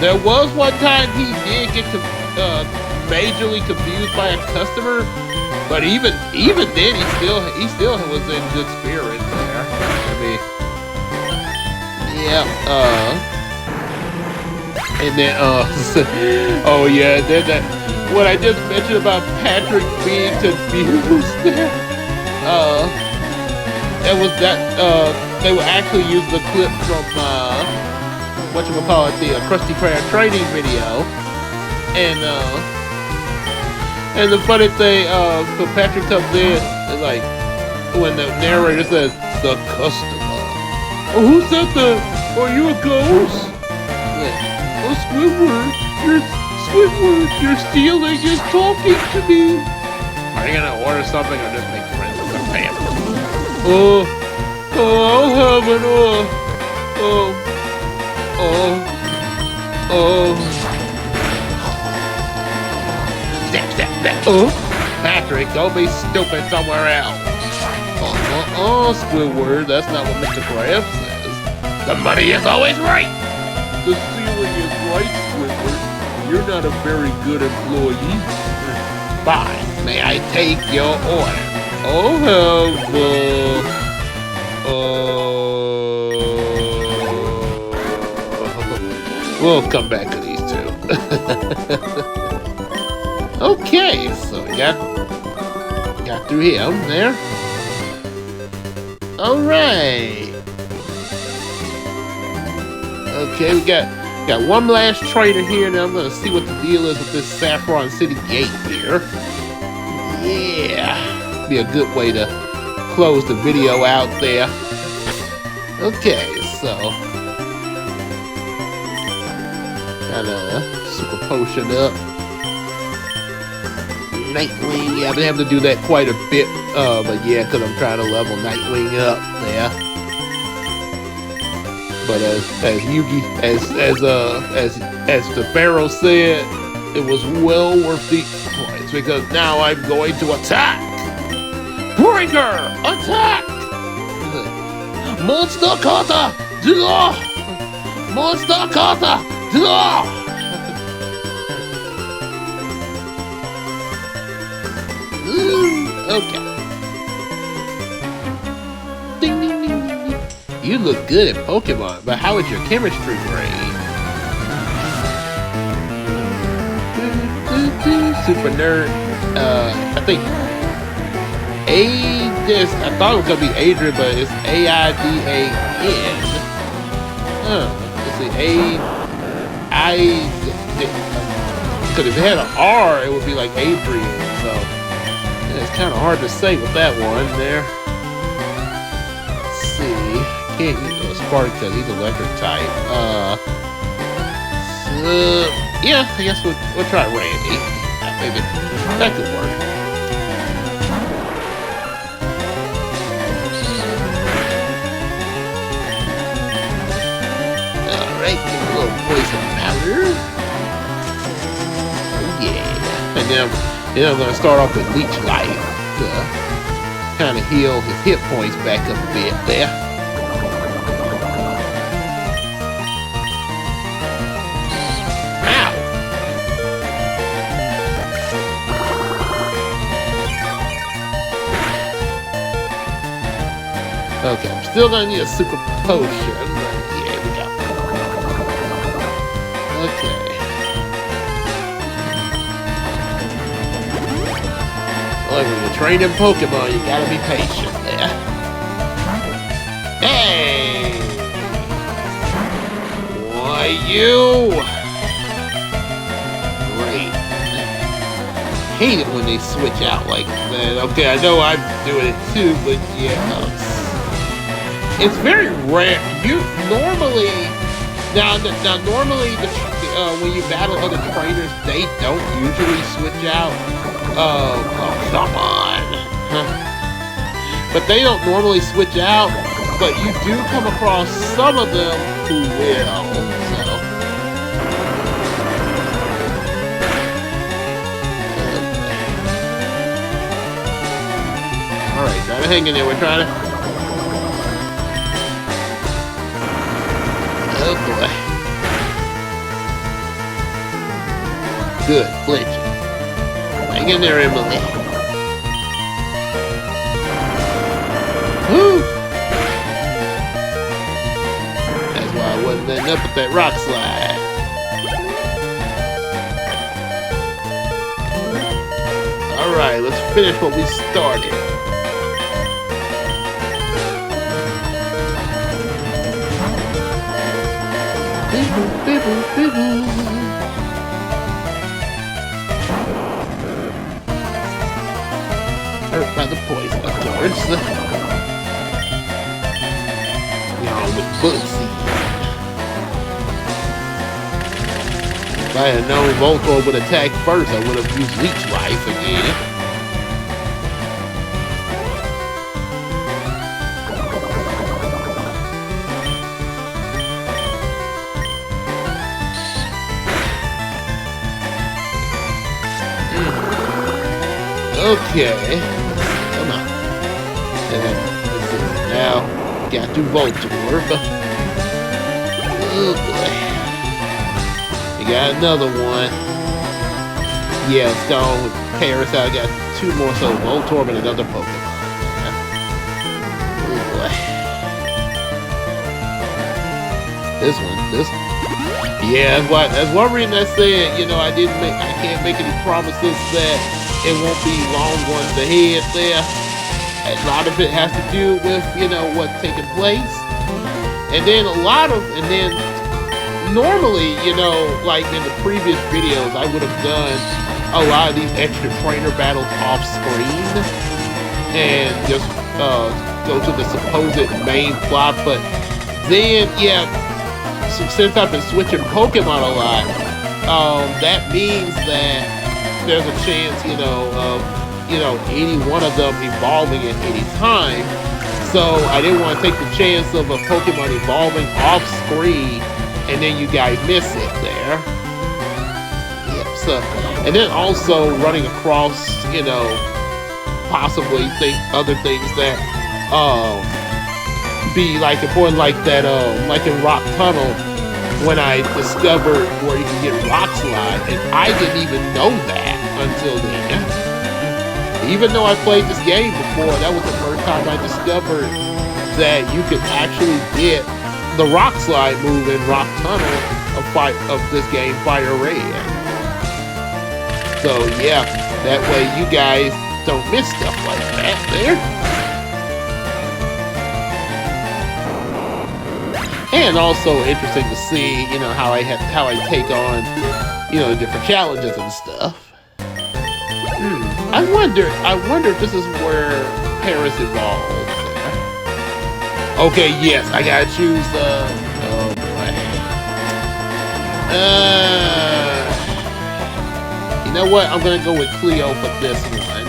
There was one time he did get majorly confused by a customer, but even then he still was in good spirits there. I mean, yeah. And then oh yeah, then that what I just mentioned about Patrick being confused there. It was that they would actually use the clip from whatchamacallit, the Krusty Krab training video, and the funny thing, so Patrick comes in and like when the narrator says the customer. Oh, who's that? Are you a ghost? Oh, Squidward, you're stealing. You're talking to me. Are you gonna order something or just make friends with some family? I'll have an Step. Patrick, don't be stupid somewhere else. Squidward, that's not what Mr. Krabs says. The money is always right. The ceiling is right, Squidward. You're not a very good employee. Fine. May I take your order? I'll have, we'll come back to these two. Okay, so we got through him there. All right. Okay, we got one last trader here. Now I'm gonna see what the deal is with this Saffron City gate here. Yeah, be a good way to close the video out there. Okay, so got a super potion up. Nightwing, yeah, I've been having to do that quite a bit, but yeah, because I'm trying to level Nightwing up there. But as the Pharaoh said, it was well worth the price because now I'm going to attack. Breaker, attack! Monster Kata, draw! Monster Kata, draw! Okay. Ding, ding, ding, ding, ding. You look good at Pokemon, but how is your chemistry grade? Super nerd. I think I thought it was gonna be Adrian, but it's AIDAN. Let's see, because if it had an R, it would be like Adrian. So it's kind of hard to say with that one there. Let's see. Can't use Spark because he's electric type. Yeah, I guess we'll try Randy. Maybe that could work. Then I'm gonna start off with Leech Life to kind of heal his hit points back up a bit there. Ow! Okay, I'm still gonna need a super potion, but yeah, here we go. Okay. Like when you're training Pokemon, you gotta be patient there. Hey! Why you? Great. Hate it when they switch out like that. Okay, I know I'm doing it too, but yeah. It's very rare. You normally normally when you battle other trainers, they don't usually switch out. Oh, come on. But they don't normally switch out, but you do come across some of them who will. So. Alright, try to hang in there. We're trying to. Oh boy. Good, flinch. Hang in there, Emily. Woo! That's why I wasn't letting up with that rock slide. Alright, let's finish what we started. Hurt by the poison, of course. With bullet seed. If I had known Voltorb would attack first, I would have used Leech Life again. Okay. Come on. Now, got to Voltorb. Oh boy. You got another one. Yeah, let's go on with Paris. I got two more, so Voltorb and another Pokemon. Oh boy. This one. Yeah, that's one reason I said, I can't make any promises that it won't be long ones ahead there. A lot of it has to do with, what's taking place. And then normally, like in the previous videos, I would have done a lot of these extra trainer battles off screen and just go to the supposed main plot. But then, yeah, since I've been switching Pokemon a lot, that means that there's a chance, of any one of them evolving at any time. So I didn't want to take the chance of a Pokemon evolving off screen and then you guys miss it there. Yep. So, and then also running across, possibly other things that be like important, like that, like in Rock Tunnel, when I discovered where you can get Rock Slide, and I didn't even know that until then. Even though I played this game before, that was the first time I discovered that you could actually get the Rock Slide move in Rock Tunnel of this game, Firered. So yeah, that way you guys don't miss stuff like that there. And also interesting to see, how I take on, the different challenges and stuff. I wonder if this is where Paris evolves. Okay, yes, I gotta choose oh boy. You know what? I'm gonna go with Cleo for this one.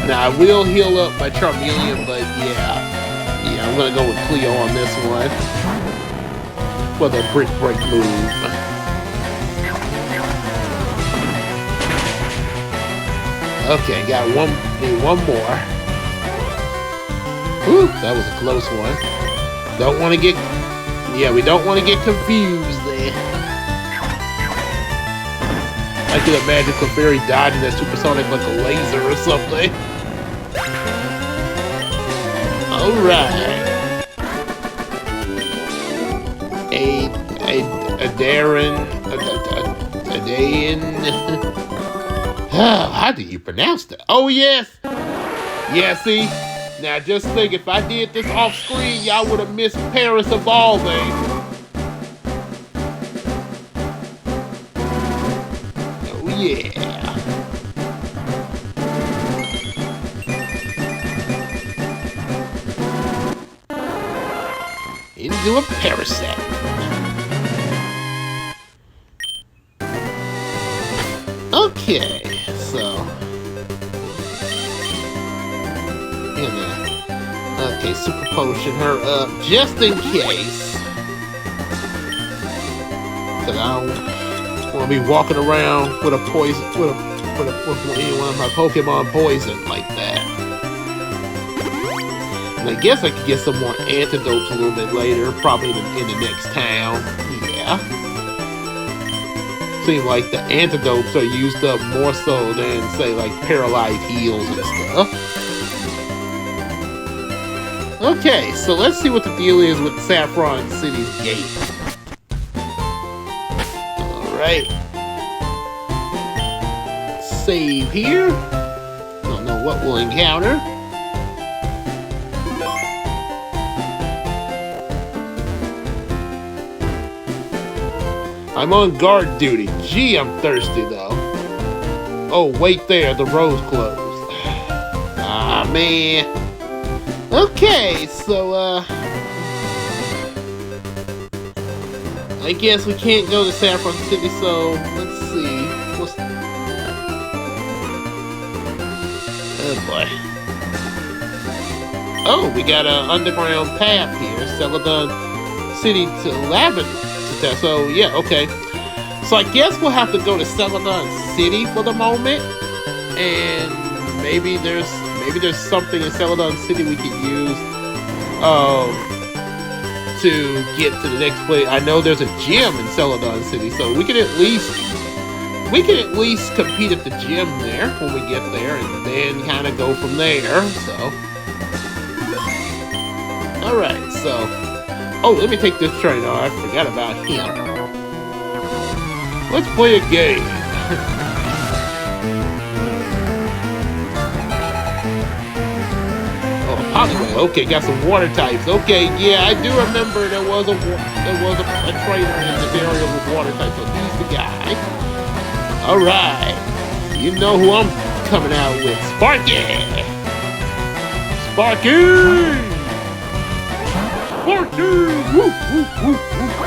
Now I will heal up my Charmeleon, but yeah, I'm gonna go with Cleo on this one for the Brick Break move. Okay, got one. Need one more. Whew, that was a close one. Don't want to get. Yeah, we don't want to get confused there. I can imagine Clefairy dodging that supersonic like a laser or something. Alright. A Dayan. How do you pronounce that? Oh, yes. Yeah, see? Now, just think, if I did this off screen, y'all would have missed Paris evolving. Oh, yeah. Into a parasite. Okay, so. Okay, super potion her up just in case. Cause I don't want to be walking around with a poison, with one of my Pokemon poison like that. And I guess I could get some more antidotes a little bit later, probably in the next town. Yeah. Seems like the antidotes are used up more so than, say, like paralyzed heals and stuff. Okay, so let's see what the deal is with Saffron City's gate. Alright. Save here. Don't know what we'll encounter. I'm on guard duty. Gee, I'm thirsty though. Oh, wait there, the road's closed. Ah, man. Okay, so, I guess we can't go to Saffron City, so let's see. Oh, boy. Oh, we got an underground path here. Celadon City to Lavender. So, yeah, okay. So I guess we'll have to go to Celadon City for the moment. And maybe there's something in Celadon City we could use to get to the next place. I know there's a gym in Celadon City, so we can at least compete at the gym there when we get there, and then kind of go from there. So, all right. So, oh, let me take this train. Oh, I forgot about him. Let's play a game. Okay, got some water types. Okay, yeah, I do remember there was a trainer in this area with water types, so he's the guy. Alright. You know who I'm coming out with. Sparky! Sparky! Sparky! Woo, woo, woo, woo, woo, woo.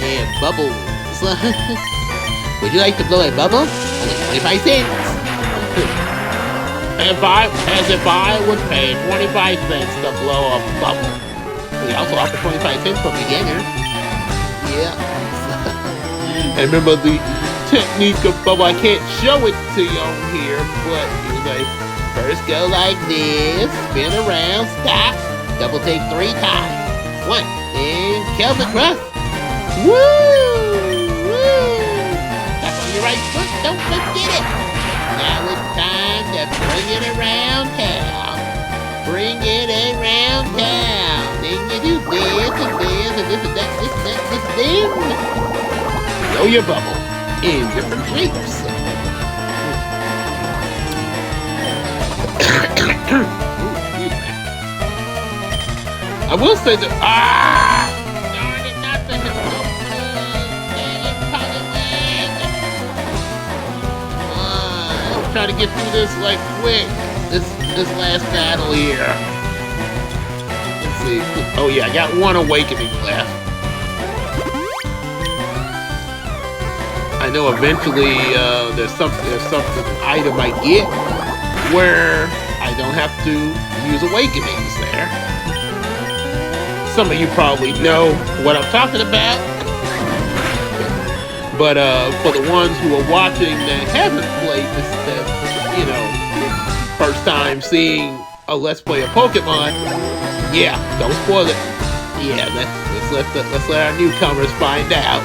Yeah, bubbles. Would you like to blow a bubble? Only 25 cents. If I would pay 25 cents to blow a bubble. We also offer 25 cents for beginners. Yeah. And remember the technique of bubble. I can't show it to you on here, but it was like, first go like this, spin around, stop, double take 3 times. 1, and kill the crust. Woo! Woo! Stop on your right foot, don't forget it. Now it's time to bring it around town. Bring it around town. Then you do this and this and this and that, this and that, this thing. Blow your bubble in different shapes. I will say that. Darn it, not the I'm trying to get through this like quick. This last battle here. Let's see. Oh yeah, I got 1 awakening left. I know eventually there's something an item I get where I don't have to use awakenings there. Some of you probably know what I'm talking about. But for the ones who are watching that haven't played this, that, you know, first time seeing a Let's Play of Pokemon, yeah, don't spoil it. Yeah, let's let our newcomers find out.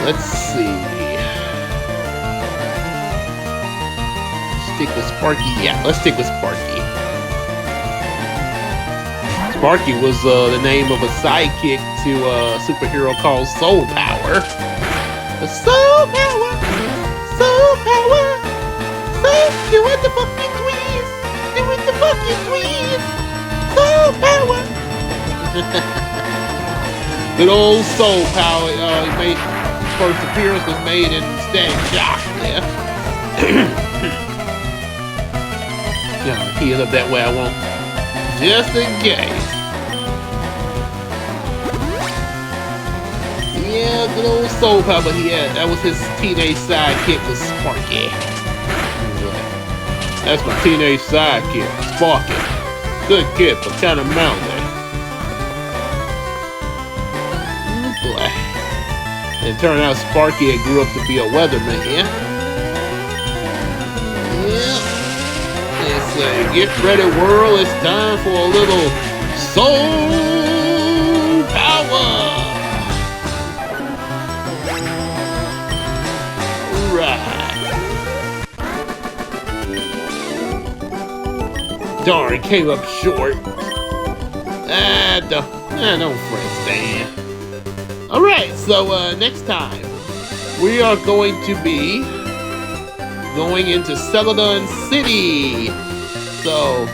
Let's see. Stick with Sparky. Yeah, let's stick with Sparky. Sparky was the name of a sidekick to a superhero called Soul Power. The Soul Power, Soul Power, do it the fucking twins, do it the fucking twins, Soul Power. Good old Soul Power. He made his first appearance was made in Static Shock there. Yeah, heal up that way I won't. Just in case. Yeah, good old Soul Power, but that was his teenage sidekick was Sparky. That's my teenage sidekick, Sparky. Good kid, but kind of mouthy. Boy. And it turned out Sparky had grew up to be a weatherman. Yeah. Let's say, get ready, world. It's time for a little Soul Power. Darn, came up short. Don't fret, Stan. Alright, so next time we are going to be going into Saffron City. So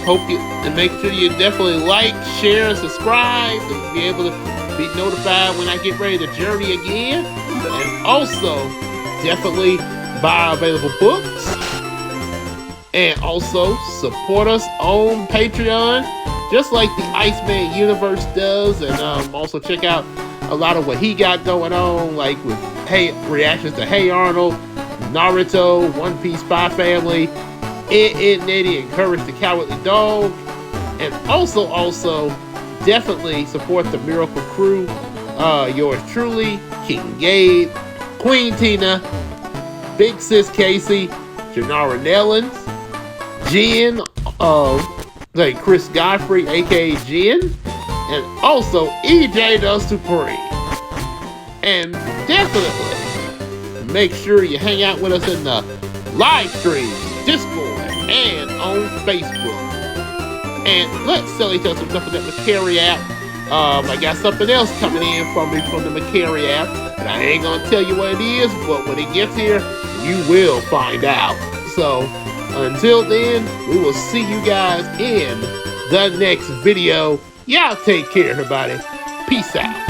hope you and make sure you definitely like, share, and subscribe to be able to be notified when I get ready to journey again. And also definitely buy available books. And also support us on Patreon, just like the Iceman Universe does. And also check out a lot of what he got going on, like with reactions to Hey Arnold, Naruto, One Piece Spy Family, Nitty, and Courage the Cowardly Dog. And also definitely support the Miracle Crew. Yours truly, King Gabe, Queen Tina, Big Sis Casey, Janara Nellens, Jen, Chris Godfrey, aka Jen, and also EJ the Supreme. And definitely make sure you hang out with us in the live streams, Discord, and on Facebook. And let's sell each other some stuff in that Macari app. I got something else coming in from me from the Macari app, and I ain't gonna tell you what it is, but when it gets here, you will find out. So until then, we will see you guys in the next video. Y'all take care, everybody. Peace out.